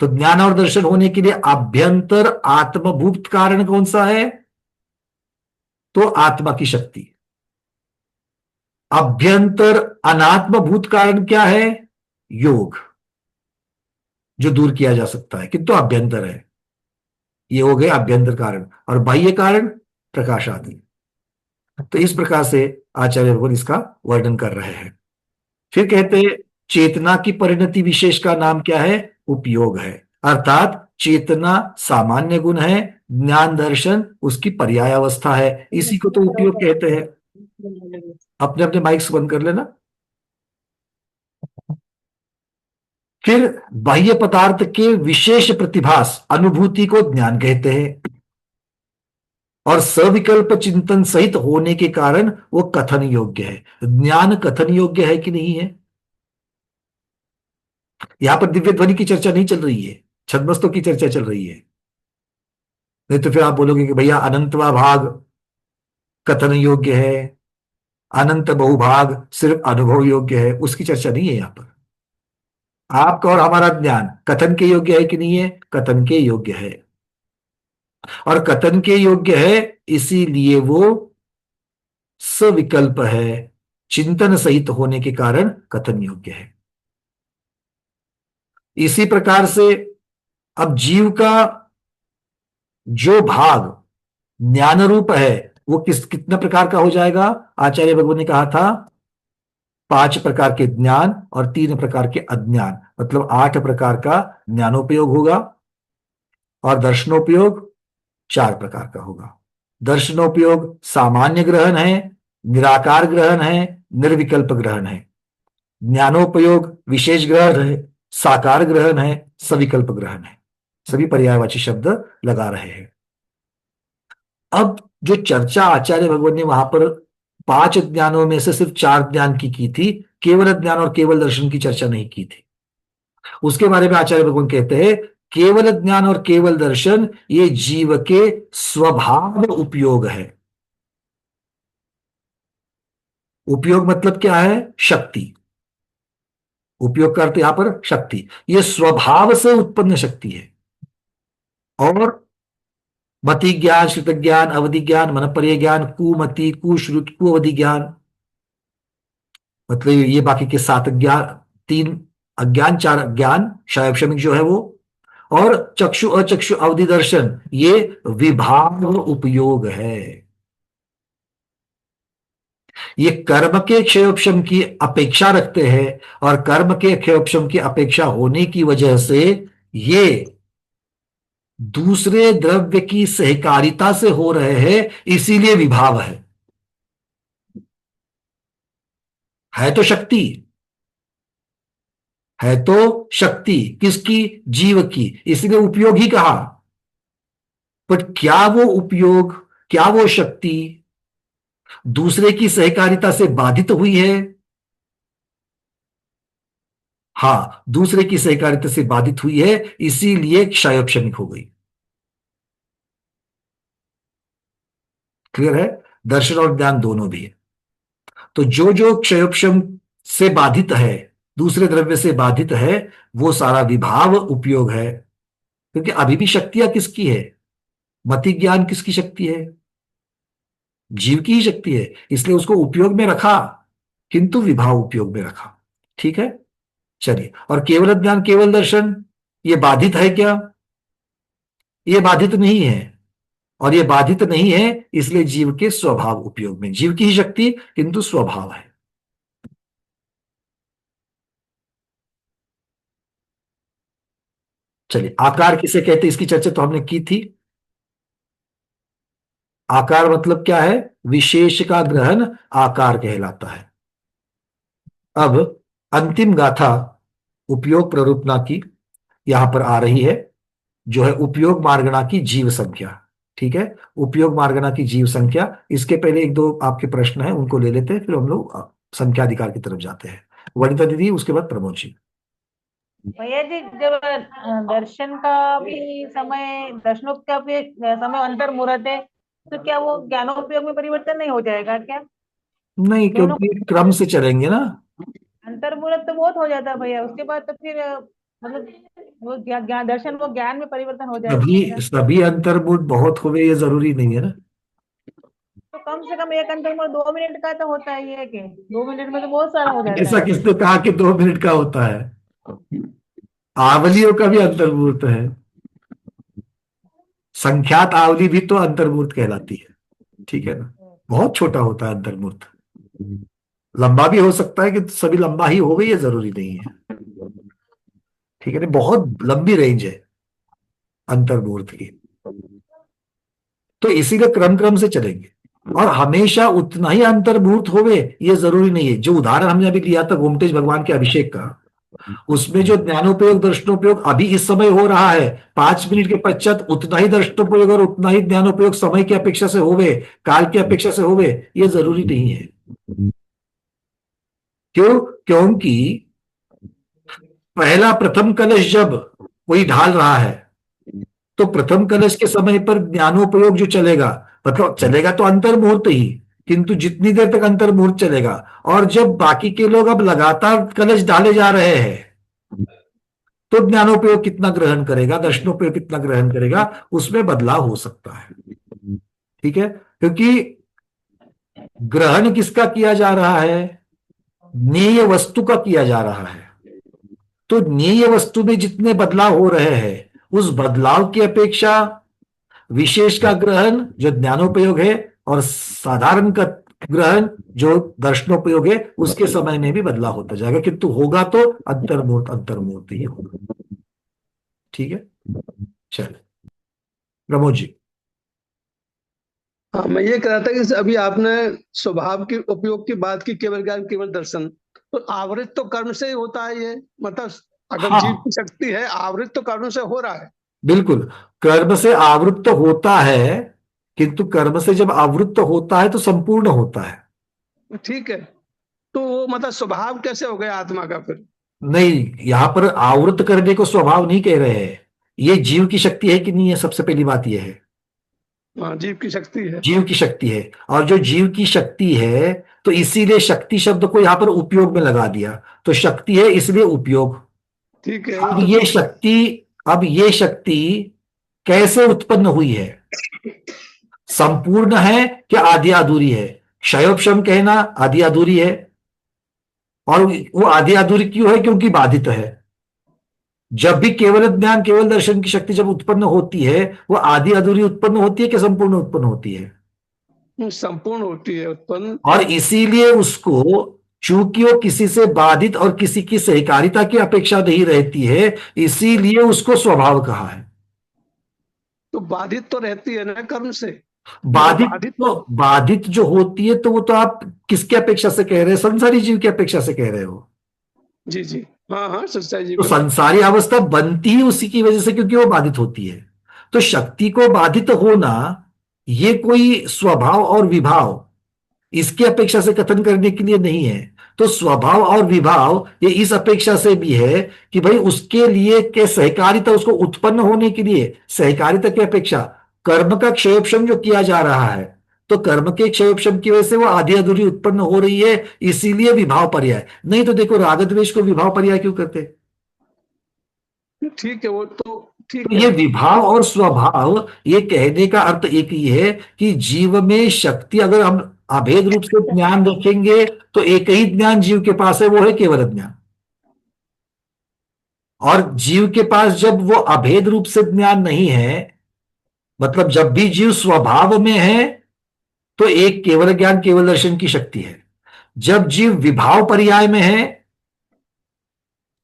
तो ज्ञान और दर्शन होने के लिए आभ्यंतर आत्मभूत कारण कौन सा है? तो आत्मा की शक्ति। अभ्यंतर अनात्मभूत कारण क्या है? योग, जो दूर किया जा सकता है किंतु अभ्यंतर है। ये हो गए अभ्यंतर कारण, और बाह्य कारण प्रकाश आदि। तो इस प्रकार से आचार्य भगवान इसका वर्णन कर रहे हैं। फिर कहते हैं चेतना की परिणति विशेष का नाम क्या है? उपयोग है। अर्थात चेतना सामान्य गुण है, ज्ञान दर्शन उसकी पर्याय अवस्था है, इसी को तो उपयोग कहते हैं। अपने अपने माइक्स बंद कर लेना। फिर बाह्य पदार्थ के विशेष प्रतिभास अनुभूति को ज्ञान कहते हैं, और सविकल्प चिंतन सहित होने के कारण वो कथन योग्य है। ज्ञान कथन योग्य है कि नहीं है? यहां पर दिव्य ध्वनि की चर्चा नहीं चल रही है, छद्मस्तों की चर्चा चल रही है। नहीं तो फिर आप बोलोगे कि भैया अनंतवा भाग कथन योग्य है, अनंत बहुभाग सिर्फ अनुभव योग्य है, उसकी चर्चा नहीं है यहां पर। आपका और हमारा ज्ञान कथन के योग्य है कि नहीं है? कथन के योग्य है, और कथन के योग्य है इसीलिए वो सविकल्प है, चिंतन सहित होने के कारण कथन योग्य है। इसी प्रकार से अब जीव का जो भाग ज्ञान रूप है वो कितना प्रकार का हो जाएगा? आचार्य भगवान ने कहा था 5 प्रकार के ज्ञान और 3 प्रकार के अज्ञान, मतलब 8 प्रकार का ज्ञानोपयोग होगा, और दर्शनोपयोग 4 प्रकार का होगा। दर्शनोपयोग सामान्य ग्रहण है, निराकार ग्रहण है, निर्विकल्प ग्रहण है। ज्ञानोपयोग विशेष ग्रहण है, साकार ग्रहण है, सविकल्प ग्रहण है। सभी पर्यायवाची शब्द लगा रहे हैं। अब जो चर्चा आचार्य भगवान ने वहां पर 5 ज्ञानों में से सिर्फ 4 ज्ञान की थी, केवल ज्ञान और केवल दर्शन की चर्चा नहीं की थी। उसके बारे में आचार्य भगवान कहते हैं केवल ज्ञान और केवल दर्शन ये जीव के स्वभाव उपयोग है। उपयोग मतलब क्या है? शक्ति। उपयोग करते यहां पर शक्ति, ये स्वभाव से उत्पन्न शक्ति है। और मति ज्ञान, श्रुत ज्ञान, अवधि ज्ञान, मनपर्य ज्ञान, कुमति, कुश्रुत, कुअवधि ज्ञान, मतलब ये बाकी के 7 ज्ञान, 3 अज्ञान, 4 ज्ञान क्षयक्षमिक जो है वो, और चक्षु अचक्षु अवधि दर्शन, ये विभाग उपयोग है। ये कर्म के क्षयोपशम की अपेक्षा रखते हैं, और कर्म के क्षयोपशम की अपेक्षा होने की वजह से ये दूसरे द्रव्य की सहकारिता से हो रहे हैं, इसीलिए विभाव है तो शक्ति, है तो शक्ति किसकी? जीव की, इसलिए उपयोग ही कहा। पर क्या वो उपयोग, क्या वो शक्ति दूसरे की सहकारिता से बाधित हुई है? हां, दूसरे की सहकारिता से बाधित हुई है, इसीलिए क्षयोपशमिक हो गई। क्लियर है? दर्शन और ज्ञान दोनों भी है। तो जो जो क्षयोपशम से बाधित है, दूसरे द्रव्य से बाधित है, वो सारा विभाव उपयोग है। क्योंकि अभी भी शक्तियां किसकी है? मति ज्ञान किसकी शक्ति है? जीव की ही शक्ति है, इसलिए उसको उपयोग में रखा, किंतु विभाव उपयोग में रखा। ठीक है, चलिए। और केवल ज्ञान, केवल दर्शन, ये बाधित है क्या? ये बाधित नहीं है, और ये बाधित नहीं है इसलिए जीव के स्वभाव उपयोग में, जीव की ही शक्ति किंतु स्वभाव है। चलिए, आकार किसे कहते हैं इसकी चर्चा तो हमने की थी। आकार मतलब क्या है? विशेष का ग्रहण आकार कहलाता है। अब अंतिम गाथा उपयोग प्ररूपणा की यहां पर आ रही है, जो है उपयोग मार्गणा की जीव संख्या। ठीक है, उपयोग मार्गणा की जीव संख्या। इसके पहले 1-2 आपके प्रश्न हैं, उनको ले लेते हैं, फिर हम लोग संख्या अधिकार की तरफ जाते हैं। वनिता दीदी, उसके बाद प्रमोद जी। भैया जी, जब दर्शन का भी समय, दर्शनोपयोग का भी समय अंतर मुहूर्त है, तो क्या वो ज्ञानोपयोग में परिवर्तन नहीं हो जाएगा क्या? नहीं, क्योंकि क्रम से चलेंगे ना। अंतर मुहूर्त तो बहुत हो जाता है भैया, उसके बाद तो फिर मतलब वो ज्ञान दर्शन वो ज्ञान में परिवर्तन हो जाएगा। सभी अंतर्मुख बहुत हो ये जरूरी नहीं है ना। तो कम से कम एक अंतर्मुहूर्त 2 मिनट का तो होता ही है कि 2 मिनट में तो बहुत सारा हो जाता है। ऐसा किसने कहा कि 2 मिनट का होता है? आवलियों का भी अंतर्मुहूर्त है, संख्यात आवली भी तो अंतर्मुहूर्त कहलाती है। ठीक है ना, बहुत छोटा होता है अंतर्मुहूर्त, लंबा भी हो सकता है कि सभी लंबा ही हो गई, ये जरूरी नहीं है। ठीक है ना, बहुत लंबी रेंज है अंतर्मुहूर्त की, तो इसीलिए क्रम क्रम से चलेंगे, और हमेशा उतना ही अंतर्मुहूर्त होवे ये जरूरी नहीं है। जो उदाहरण हमने अभी लिया था गोमतेज भगवान के अभिषेक का, उसमें जो ज्ञानोपयोग दर्शनोपयोग अभी इस समय हो रहा है, 5 मिनट के पश्चात उतना ही दर्शनोपयोग और उतना ही ज्ञानोपयोग समय की अपेक्षा से होवे, काल की अपेक्षा से होवे, ये जरूरी नहीं है। क्यों? क्योंकि पहला प्रथम कलश जब कोई ढाल रहा है, तो प्रथम कलश के समय पर ज्ञानोपयोग जो चलेगा, मतलब चलेगा तो अंतर्मुहूर्त ही, किंतु जितनी देर तक अंतर्मुहूर्त चलेगा, और जब बाकी के लोग अब लगातार कलश डाले जा रहे हैं, तो ज्ञानोपयोग कितना ग्रहण करेगा, दर्शनोपयोग कितना ग्रहण करेगा, उसमें बदलाव हो सकता है। ठीक है, क्योंकि ग्रहण किसका किया जा रहा है? ज्ञेय वस्तु का किया जा रहा है। तो ज्ञेय वस्तु में जितने बदलाव हो रहे हैं, उस बदलाव की अपेक्षा विशेष का ग्रहण जो ज्ञानोपयोग है, और साधारण का ग्रहण जो दर्शनोपयोग है, उसके समय में भी बदलाव होता जाएगा, किंतु होगा तो अंतर्मुहूर्त ही होगा। ठीक है, चलिए प्रमोद जी। हाँ, मैं ये कह रहा था कि अभी आपने स्वभाव के उपयोग की बात की, केवल ज्ञान केवल दर्शन, तो आवृत तो कर्म से ही होता है ये, मतलब अगर हाँ, जीव की शक्ति है, आवृत तो कर्म से हो रहा है। बिल्कुल, कर्म से आवृत्त होता है, किंतु कर्म से जब आवृत्त होता है तो संपूर्ण होता है। ठीक है, तो वो मतलब स्वभाव कैसे हो गया आत्मा का फिर? नहीं, यहां पर आवृत्त करने को स्वभाव नहीं कह रहे हैं, ये जीव की शक्ति है कि नहीं है, सबसे पहली बात यह है। हाँ, जीव की शक्ति है, जीव की शक्ति है, और जो जीव की शक्ति है, तो इसीलिए शक्ति शब्द को यहां पर उपयोग में लगा दिया, तो शक्ति है इसलिए उपयोग। ठीक है। अब ये शक्ति कैसे उत्पन्न हुई है, संपूर्ण है क्या आधी अधूरी है। क्षयोपशम कहना आधी अधूरी है, और वो आधी अधूरी क्यों है, क्योंकि बाधित है। जब भी केवल ज्ञान केवल दर्शन की शक्ति जब उत्पन्न होती है, वो आधी अधूरी उत्पन्न होती है कि संपूर्ण उत्पन्न होती है, संपूर्ण होती है उत्पन्न। और इसीलिए उसको, चूंकि वो किसी से बाधित और किसी की सहकारिता की अपेक्षा नहीं रहती है, इसीलिए उसको स्वभाव कहा है। तो बाधित तो रहती है ना कर्म से। बाधित जो होती है, तो वो तो आप किसके अपेक्षा से कह रहे हैं, संसारी जीव की अपेक्षा से कह रहे हो। जी जी, हाँ हाँ, संसारी जीव। तो संसारी अवस्था बनती ही उसी की वजह से, क्योंकि वो बाधित होती है। तो शक्ति को बाधित होना ये कोई स्वभाव और विभाव इसकी अपेक्षा से कथन करने के लिए नहीं है। तो स्वभाव और विभाव ये इस अपेक्षा से भी है कि भाई उसके लिए के सहकारिता, उसको उत्पन्न होने के लिए सहकारिता की अपेक्षा कर्म का क्षयोपशम जो किया जा रहा है, तो कर्म के क्षयोपशम की वजह से वो आधी अधूरी उत्पन्न हो रही है, इसीलिए विभाव पर्याय। नहीं तो देखो राग द्वेष को विभाव पर्याय क्यों करते। ठीक है, वो तो ठीक तो है। ये विभाव और स्वभाव, ये कहने का अर्थ एक ही है कि जीव में शक्ति, अगर हम अभेद रूप से ज्ञान रखेंगे तो एक ही ज्ञान जीव के पास है, वो है केवल ज्ञान। और जीव के पास जब वो अभेद रूप से ज्ञान नहीं है, मतलब जब भी जीव स्वभाव में है, तो एक केवल ज्ञान केवल दर्शन की शक्ति है। जब जीव विभाव पर्याय में है,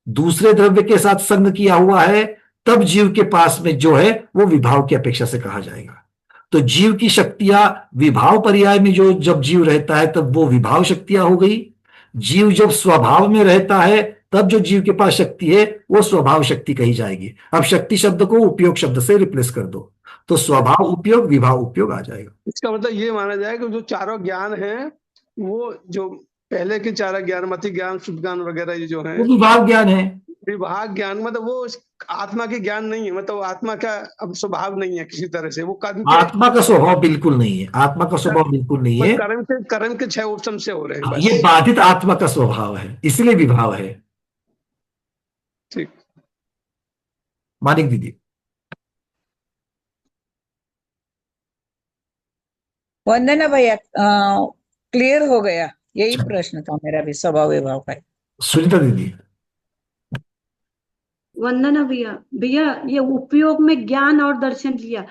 दूसरे द्रव्य के साथ संग किया हुआ है, तब जीव के पास में जो है वो विभाव की अपेक्षा से कहा जाएगा। तो जीव की शक्तियां विभाव पर्याय में जो जब जीव रहता है तब वो विभाव शक्तियां हो गई। जीव जब स्वभाव में रहता है तब जो जीव के पास शक्ति है वो स्वभाव शक्ति कही जाएगी। अब शक्ति शब्द को उपयोग शब्द से रिप्लेस कर दो, तो स्वभाव उपयोग विभाव उपयोग आ जाएगा। इसका मतलब ये माना जाए कि जो चारों ज्ञान है, वो जो पहले के चारों ज्ञान, मति ज्ञान, शुद्ध ज्ञान वगैरह ये जो है, वो विभाग ज्ञान है। विभाग ज्ञान मतलब वो आत्मा के ज्ञान नहीं है, मतलब आत्मा का अब स्वभाव नहीं है किसी तरह से, वो कर्म आत्मा का स्वभाव बिल्कुल नहीं है, आत्मा का स्वभाव बिल्कुल नहीं है। कर्म के छह उपशम से हो रहे हैं बस। ये बाधित आत्मा का स्वभाव है, इसलिए विभाव है। ठीक। मानिक दीदी। वंदना भैया, क्लियर हो गया, यही प्रश्न था मेरा भी, स्वभाव विभाव का। सुनीता दीदी। वंदना भैया, ये उपयोग में ज्ञान और दर्शन लिया,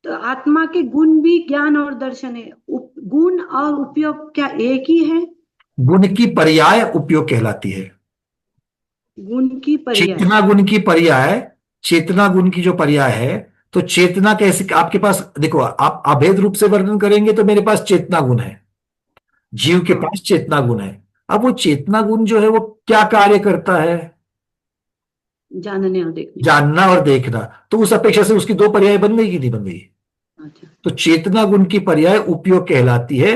तो आत्मा के गुण भी ज्ञान और दर्शन है। गुण और उपयोग क्या एक ही है? गुण की पर्याय उपयोग कहलाती है। गुण की पर्याय, चेतना गुण की पर्याय, चेतना गुण की जो पर्याय है, तो चेतना कैसे आपके पास, देखो आप अभेद रूप से वर्णन करेंगे तो मेरे पास चेतना गुण है, जीव के पास चेतना गुण है। अब वो चेतना गुण जो है वो क्या कार्य करता है, जानने और देखने, जानना और देखना। तो उस अपेक्षा से उसकी दो पर्याय बन गई कि नहीं बन गई। अच्छा। तो चेतना गुण की पर्याय उपयोग कहलाती है।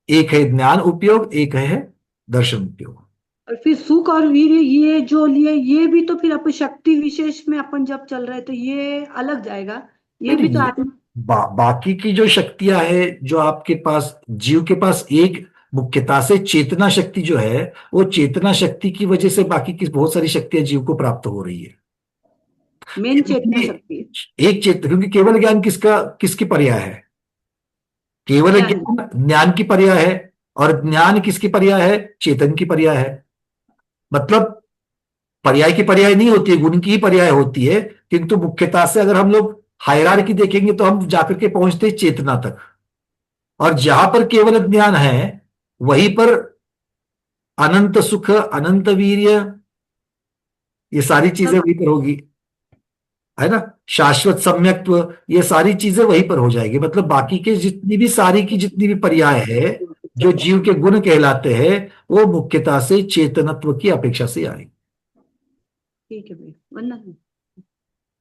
एक है ज्ञान उपयोग, एक है दर्शन उपयोग। और फिर सुख और वीर्य ये जो लिए, ये भी तो फिर अपन शक्ति विशेष में अपन जब चल रहे तो ये अलग जाएगा, ये भी तो आत्मा। बाकी की जो शक्तियां है जो आपके पास, जीव के पास एक मुख्यता से चेतना शक्ति जो है, वो चेतना शक्ति की वजह से बाकी की बहुत सारी शक्तियां जीव को प्राप्त हो रही है। मेन चेतना शक्ति एक चेतना, क्योंकि केवल ज्ञान किसकी पर्याय है, केवल ज्ञान ज्ञान की पर्याय है, और ज्ञान किसकी पर्याय है, चेतन की पर्याय है। मतलब पर्याय की पर्याय नहीं होती है, गुण की ही पर्याय होती है। किंतु मुख्यता से अगर हम लोग हायरार्की देखेंगे तो हम जाकर के पहुंचते हैं चेतना तक, और जहां पर केवल ज्ञान है वहीं पर अनंत सुख, अनंत वीर्य, ये सारी चीजें वहीं पर होगी, है ना। शाश्वत सम्यक्त्व, ये सारी चीजें वहीं पर हो जाएगी। मतलब बाकी के जितनी भी सारी की जितनी भी पर्याय है जो जीव के गुण कहलाते हैं, वो मुख्यता से चेतनत्व की अपेक्षा से आएगी। ठीक है भाई।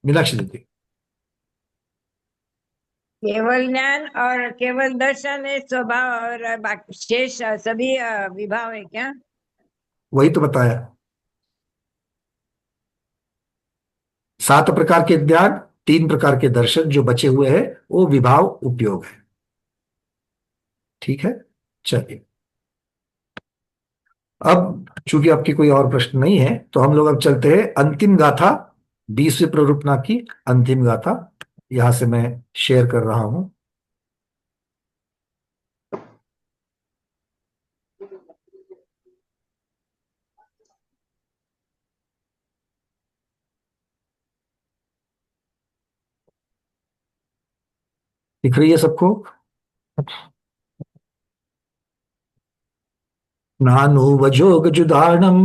मीनाक्षी दीदी। केवल ज्ञान और केवल दर्शन है स्वभाव, और बाकी शेष सभी विभाव है क्या? वही तो बताया, 7 प्रकार के ज्ञान, 3 प्रकार के दर्शन, जो बचे हुए हैं वो विभाव उपयोग है। ठीक है, चलिए। अब चूंकि आपकी कोई और प्रश्न नहीं है तो हम लोग अब चलते हैं अंतिम गाथा, 20वीं प्ररूपना की अंतिम गाथा। यहां से मैं शेयर कर रहा हूं। दिख रही है सबको? नानु वजोगजुदाणं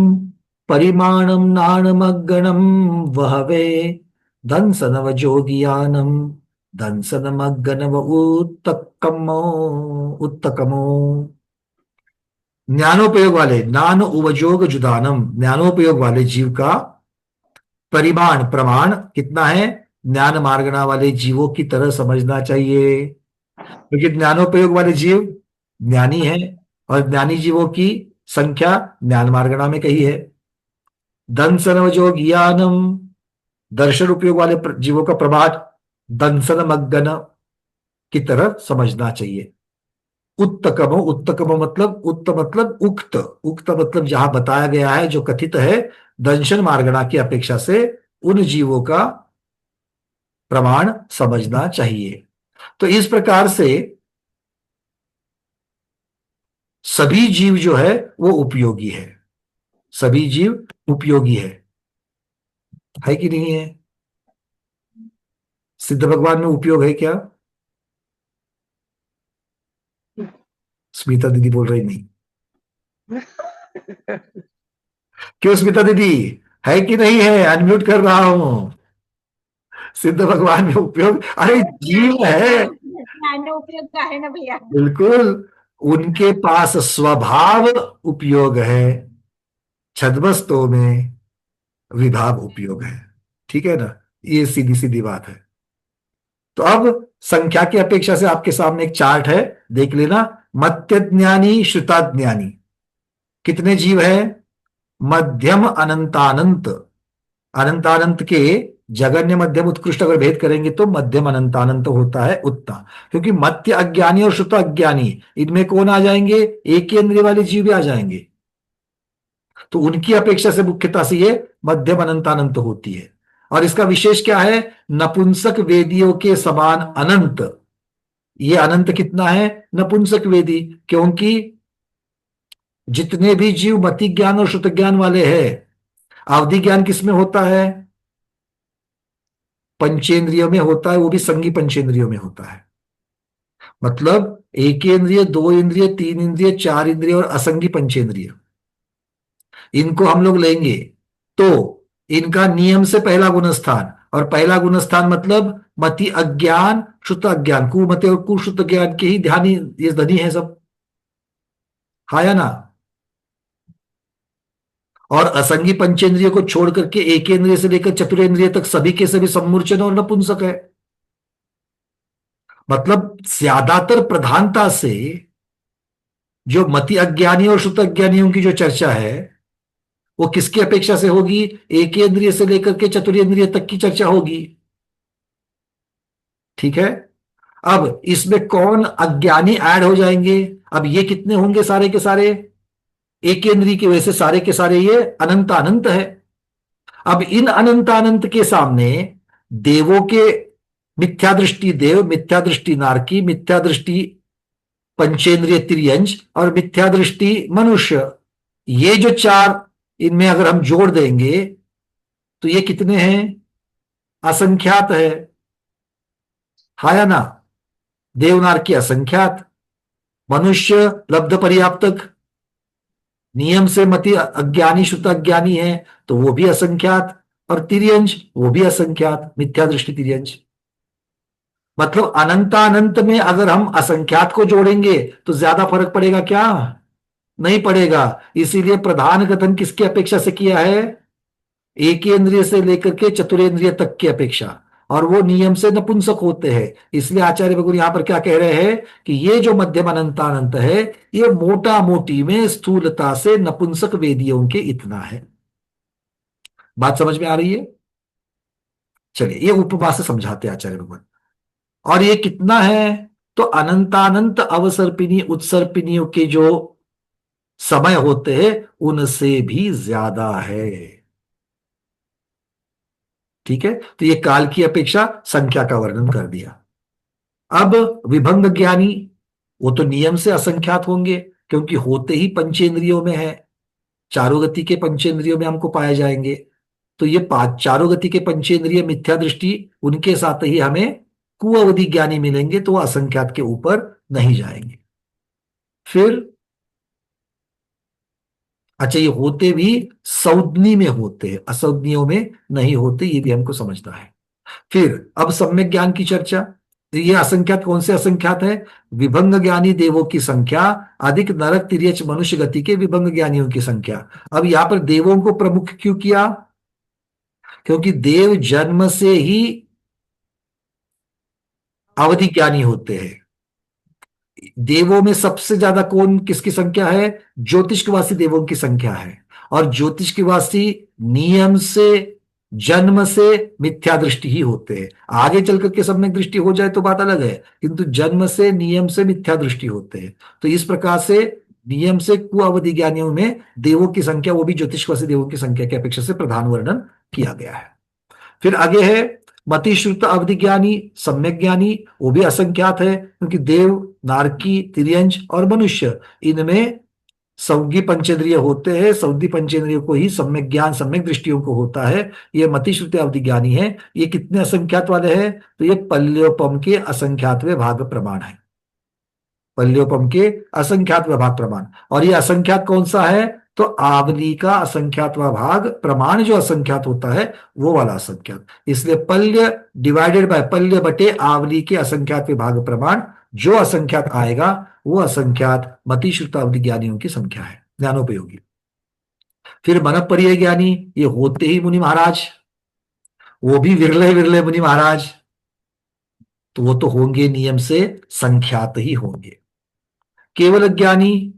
परिमाणं नाणमगणं वहवे दंसनवजोगियानं दंसनमगनव उत्तकमो उत्तकमो। ज्ञानोपयोग वाले, ज्ञान उवजोग जुदानम, ज्ञानोपयोग वाले जीव का परिमाण, प्रमाण कितना है? ज्ञान मार्गणा वाले जीवों की तरह समझना चाहिए, क्योंकि ज्ञानोपयोग वाले जीव ज्ञानी है और ज्ञानी जीवों की संख्या ज्ञान मार्गणा में कही है। दंसन जो ज्ञानम, दर्शन उपयोग वाले जीवों का प्रभाव दंसन मग्गन की तरह समझना चाहिए। उत्तकमो, उत्तकमो मतलब उत्त मतलब उक्त, उक्त मतलब जहां बताया गया है, जो कथित है, दंशन मार्गणा की अपेक्षा से उन जीवों का प्रमाण समझना चाहिए। तो इस प्रकार से सभी जीव जो है वो उपयोगी है, सभी जीव उपयोगी है कि नहीं है? सिद्ध भगवान में उपयोग है क्या? स्मिता दीदी बोल रही नहीं। क्यों स्मिता दीदी, है कि नहीं है? अनम्यूट कर रहा हूं। सिद्ध भगवान में उपयोग, अरे जीव है, उपयोग का है ना भैया। बिल्कुल, उनके पास स्वभाव उपयोग है, छद्मस्तों में विभाग उपयोग है। ठीक है ना? ये सीधी सीधी बात है। तो अब संख्या की अपेक्षा से आपके सामने एक चार्ट है, देख लेना। मत्यज्ञानी श्रुताज्ञानी कितने जीव है? मध्यम अनंतानंत, अनंतानंत के जगन्य मध्यम उत्कृष्ट अगर भेद करेंगे तो मध्यम अनंतानंत होता है उत्तम, क्योंकि मध्य अज्ञानी और श्रुत अज्ञानी इनमें कौन आ जाएंगे? एक इंद्रिय वाले जीव भी आ जाएंगे। तो उनकी अपेक्षा से मुख्यता से ये मध्यम अनंतानंत होती है। और इसका विशेष क्या है? नपुंसक वेदियों के समान अनंत। ये अनंत कितना है? नपुंसक वेदी, क्योंकि जितने भी जीव मति ज्ञान और श्रुत ज्ञान वाले हैं, अवधि ज्ञान किसमें होता है? पंचेंद्रियों में होता है, वो भी संगी पंचेंद्रियों में होता है। मतलब एक इंद्रिय, दो इंद्रिय, तीन इंद्रिय, चार इंद्रिय और असंगी पंचेंद्रिय, इनको हम लोग लेंगे तो इनका नियम से पहला गुणस्थान, और पहला गुणस्थान मतलब मति अज्ञान शुद्ध अज्ञान, कुमति और कुशुद्ध ज्ञान के ही ध्यानी ये धनी है सब, हा या ना? और असंगी पंचेंद्रिय को छोड़ करके एक इंद्रिय से लेकर चतुरेंद्रिय तक सभी के सभी सम्मूर्चन और नपुंसक है। मतलब ज्यादातर प्रधानता से जो मति अज्ञानी और शुद्ध अज्ञानियों की जो चर्चा है वो किसकी अपेक्षा से होगी? एक इंद्रिय से लेकर के चतुरेंद्रिय तक की चर्चा होगी। ठीक है? अब इसमें कौन अज्ञानी ऐड हो जाएंगे? अब ये कितने होंगे? सारे के सारे एक इंद्रिय की वजह से सारे के सारे ये अनंत अनंत है। अब इन अनंत अनंत के सामने देवों के मिथ्या दृष्टि देव, मिथ्या दृष्टि नारकी, मिथ्या दृष्टि पंचेंद्रिय त्रियंज और मिथ्या दृष्टि मनुष्य, ये जो चार, इनमें अगर हम जोड़ देंगे तो ये कितने हैं? असंख्यात है, हा या ना? देवनार की असंख्यात, मनुष्य लब्ध पर्याप्तक, नियम से मति अज्ञानी शुद्ध अज्ञानी है तो वो भी असंख्यात, और तिर्यंश वो भी असंख्यात, मिथ्या दृष्टि तिर्यंश। मतलब अनंतानंत में अगर हम असंख्यात को जोड़ेंगे तो ज्यादा फर्क पड़ेगा क्या? नहीं पड़ेगा। इसीलिए प्रधान कथन किसकी अपेक्षा से किया है? एक इंद्रिय से लेकर के चतुरेंद्रिय तक की अपेक्षा, और वो नियम से नपुंसक होते हैं। इसलिए आचार्य भगवान यहां पर क्या कह रहे हैं कि ये जो मध्यम अनंतानंत है ये मोटा मोटी में स्थूलता से नपुंसक वेदियों के इतना है। बात समझ में आ रही है? चलिए ये उपमा से समझाते हैं आचार्य भगवान। और ये कितना है? तो अनंतानंत अवसर्पिणी उत्सर्पिणियों के जो समय होते हैं उनसे भी ज्यादा है। ठीक है, तो ये काल की अपेक्षा संख्या का वर्णन कर दिया। अब विभंग ज्ञानी, वो तो नियम से असंख्यात होंगे, क्योंकि होते ही पंचेंद्रियों में है, चारों गति के पंचेंद्रियों में हमको पाए जाएंगे। तो ये चारों गति के पंचेंद्रिय मिथ्या दृष्टि, उनके साथ ही हमें कुअवधि ज्ञानी मिलेंगे, तो वो असंख्यात के ऊपर नहीं जाएंगे। फिर अच्छा, ये होते भी सौदनी में होते हैं, असौदनियों में नहीं होते, ये भी हमको समझना है। फिर अब सम्यक ज्ञान की चर्चा। तो ये असंख्यात कौन से असंख्यात है? विभंग ज्ञानी देवों की संख्या अधिक नरक तिर्यच मनुष्य गति के विभंग ज्ञानियों की संख्या। अब यहां पर देवों को प्रमुख क्यों किया? क्योंकि देव जन्म से ही अवधि ज्ञानी होते हैं। देवों में सबसे ज्यादा कौन, किसकी संख्या है? ज्योतिषवासी देवों की संख्या है। और ज्योतिषवासी नियम से, जन्म से मिथ्या दृष्टि ही होते हैं। आगे चल करके सम्यक दृष्टि हो जाए तो बात अलग है, किंतु जन्म से, नियम से मिथ्या दृष्टि होते हैं। तो इस प्रकार से नियम से कुअवधि ज्ञानियों में देवों की संख्या, वो भी ज्योतिषवासी देवों की संख्या की अपेक्षा से प्रधान वर्णन किया गया है। फिर आगे है मति श्रुत अवधि ज्ञानी, सम्यक ज्ञानी, वो भी असंख्यात है, क्योंकि देव, नारकी, तिर्यंज और मनुष्य, इनमें सौगी पंचेंद्रिय होते हैं। सौदी पंचेंद्रियों को ही सम्यक ज्ञान, सम्यक दृष्टियों को होता है। ये मति श्रुति अवधि ज्ञानी है। ये कितने असंख्यात वाले हैं? तो ये पल्योपम के असंख्यातवें भाग प्रमाण है, पल्योपम के असंख्यात भाग प्रमाण। और ये असंख्यात कौन सा है? तो आवली का असंख्यात भाग प्रमाण, जो असंख्यात होता है वो वाला असंख्यात। इसलिए पल्य डिवाइडेड बाय पल्य बटे आवली के असंख्यात भाग प्रमाण, जो असंख्यात आएगा वो असंख्यात मति श्रुतावधि ज्ञानियों की संख्या है, ज्ञानोपयोगी। फिर मनपर्य ज्ञानी, ये होते ही मुनि महाराज, वो भी विरले विरले मुनि महाराज, तो वो तो होंगे नियम से संख्यात ही होंगे। केवल ज्ञानी,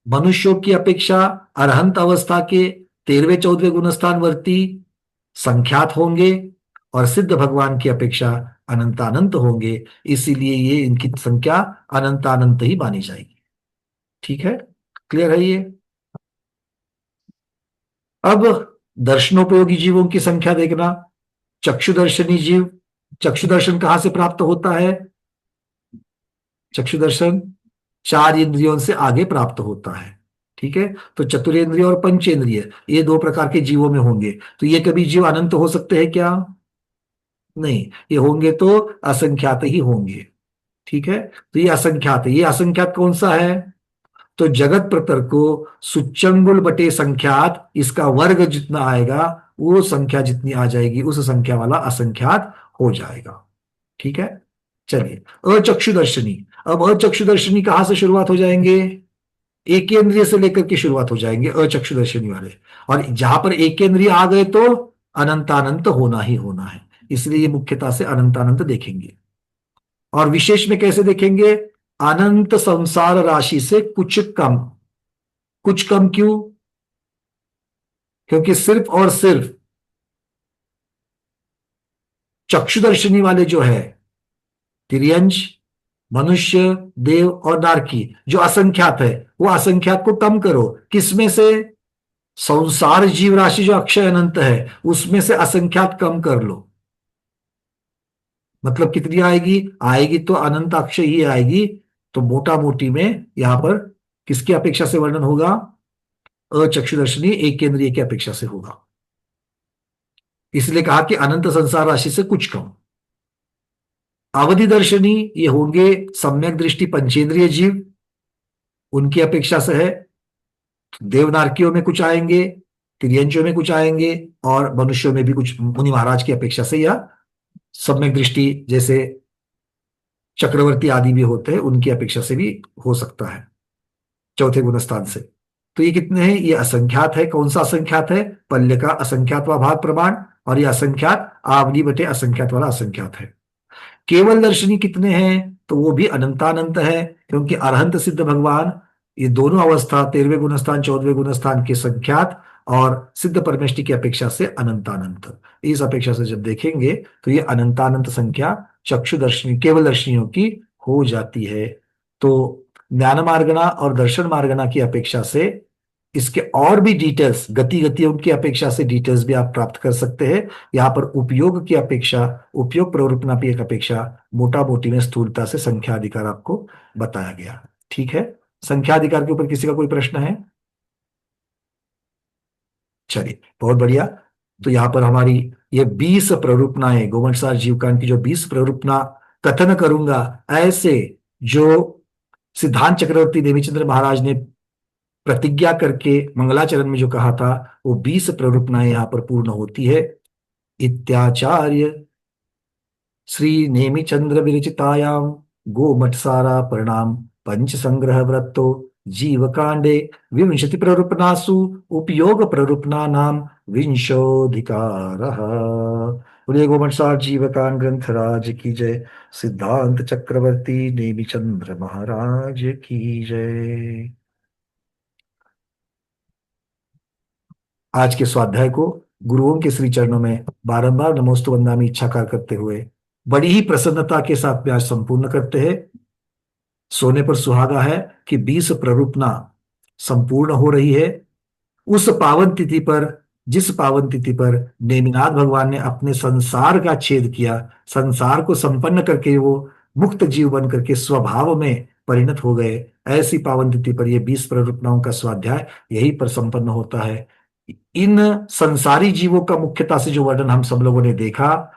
मनुष्यों की अपेक्षा अरहंत अवस्था के 13वें 14वें गुणस्थान वर्ती संख्यात होंगे, और सिद्ध भगवान की अपेक्षा अनंतानंत होंगे, इसीलिए ये इनकी संख्या अनंतानंत ही मानी जाएगी। ठीक है, क्लियर है ये? अब दर्शनोपयोगी जीवों की संख्या देखना। चक्षुदर्शनी जीव, चक्षुदर्शन कहां से प्राप्त होता है? चक्षुदर्शन 4 इंद्रियों से आगे प्राप्त होता है। ठीक है, तो चतुरेंद्रिय और पंचेंद्रिय, ये 2 प्रकार के जीवों में होंगे। तो ये कभी जीव अनंत हो सकते हैं क्या? नहीं, ये होंगे तो असंख्यात ही होंगे। ठीक है, तो ये असंख्यात है। ये असंख्यात कौन सा है? तो जगत प्रतर को सुचंगुल बटे संख्यात, इसका वर्ग जितना आएगा वो संख्या जितनी आ जाएगी, उस संख्या वाला असंख्यात हो जाएगा। ठीक है, चलिए अचक्षुदर्शनी। अब अचक्षुदर्शनी कहां से शुरुआत हो जाएंगे? एकेंद्रिय से लेकर के शुरुआत हो जाएंगे अचक्षुदर्शनी वाले। और जहां पर एकेंद्रिय आ गए तो अनंतानंत होना ही होना है, इसलिए ये मुख्यतः से अनंतानंत देखेंगे। और विशेष में कैसे देखेंगे? अनंत संसार राशि से कुछ कम। कुछ कम क्यों? क्योंकि सिर्फ और सिर्फ चक्षुदर्शनी वाले जो है, तिर्यंज, मनुष्य, देव और नारकी, जो असंख्यात है, वो असंख्यात को कम करो। किसमें से? संसार जीव राशि जो अक्षय अनंत है, उसमें से असंख्यात कम कर लो। मतलब कितनी आएगी? आएगी तो अनंत अक्षय ही आएगी। तो मोटा मोटी में यहां पर किसकी अपेक्षा से वर्णन होगा? अचक्षुदर्शनी एक केंद्रीय की अपेक्षा से होगा। इसलिए कहा कि अनंत संसार राशि से कुछ कम। अवधि दर्शनी, ये होंगे सम्यक दृष्टि पंचेंद्रिय जीव, उनकी अपेक्षा से है। देवनारकियों में कुछ आएंगे, तिर्यंचों में कुछ आएंगे, और मनुष्यों में भी कुछ मुनि महाराज की अपेक्षा से, या सम्यक दृष्टि जैसे चक्रवर्ती आदि भी होते हैं, उनकी अपेक्षा से भी हो सकता है, चौथे गुणस्थान से। तो ये कितने हैं? ये असंख्यात है। कौन सा असंख्यात है? पल्य का असंख्यात व भाग प्रमाण, और ये असंख्यात आवली बटे असंख्यात वाला असंख्यात है। केवल दर्शनी कितने हैं? तो वो भी अनंतानंत है, क्योंकि अरहंत सिद्ध भगवान, ये दोनों अवस्था 13वें गुणस्थान 14वें गुणस्थान के संख्यात और सिद्ध परमेष्टि की अपेक्षा से अनंतानंत। इस अपेक्षा से जब देखेंगे तो ये अनंतानंत संख्या चक्षुदर्शनी, केवल दर्शनियों की हो जाती है। तो ज्ञान मार्गना और दर्शन मार्गना की अपेक्षा से इसके और भी डिटेल्स, गतियों की अपेक्षा से डिटेल्स भी आप प्राप्त कर सकते हैं। यहाँ पर उपयोग की अपेक्षा, उपयोग प्ररूपना की एक अपेक्षा मोटा मोटी में स्थूलता से संख्या अधिकार आपको बताया गया। ठीक है, संख्या अधिकार के ऊपर किसी का कोई प्रश्न है? चलिए, बहुत बढ़िया। तो यहाँ पर हमारी ये 20 प्ररूपनाएं, गोवंशसार जीवकांड की जो 20 प्ररूपना कथन करूंगा, ऐसे जो सिद्धांत चक्रवर्ती देवीचंद्र महाराज ने प्रतिज्ञा करके मंगलाचरण में जो कहा था, वो 20 प्ररूपनाएं यहाँ पर पूर्ण होती है। इत्याचार्य श्री नेमिचंद्र विरचितायाम गोमठसारा परिणाम पंच संग्रह वृत्तो जीवकांडे विंशति प्ररूपणासु उपयोग प्ररूपणा नाम विंशोधिकारः। बोलिए गोमठसार जीवकांड ग्रंथराज की जय। सिद्धांत चक्रवर्ती नेमिचंद्र महाराज की जय। आज के स्वाध्याय को गुरुओं के श्री चरणों में बारंबार नमोस्तु वंदामि इच्छाकार करते हुए बड़ी ही प्रसन्नता के साथ में आज संपूर्ण करते हैं। सोने पर सुहागा है कि 20 प्ररूपना संपूर्ण हो रही है। उस पावन तिथि पर, जिस पावन तिथि पर नेमिनाथ भगवान ने अपने संसार का छेद किया, संसार को संपन्न करके वो मुक्त जीव बन करके स्वभाव में परिणत हो गए, ऐसी पावन तिथि पर ये 20 प्ररूपनाओं का स्वाध्याय यहीं पर संपन्न होता है। इन संसारी जीवों का मुख्यता से जो वर्णन हम सब लोगों ने देखा,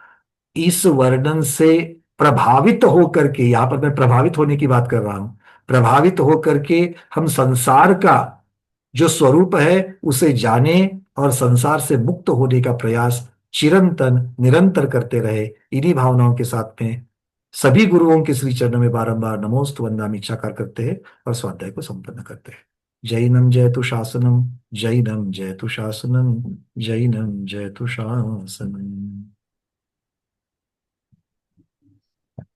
इस वर्णन से प्रभावित होकर के, यहां पर मैं प्रभावित होने की बात कर रहा हूं, प्रभावित होकर के हम संसार का जो स्वरूप है उसे जाने और संसार से मुक्त होने का प्रयास चिरंतन निरंतर करते रहे। इन्हीं भावनाओं के साथ में सभी गुरुओं के श्री चरणों में बारंबार नमोस्तु वंदामि इच्छाकार करते हैं और स्वाध्याय को संपन्न करते हैं। जैनम जयतु शासनम, जैनम जयतु शासनम, जैनम जयतु शासनम।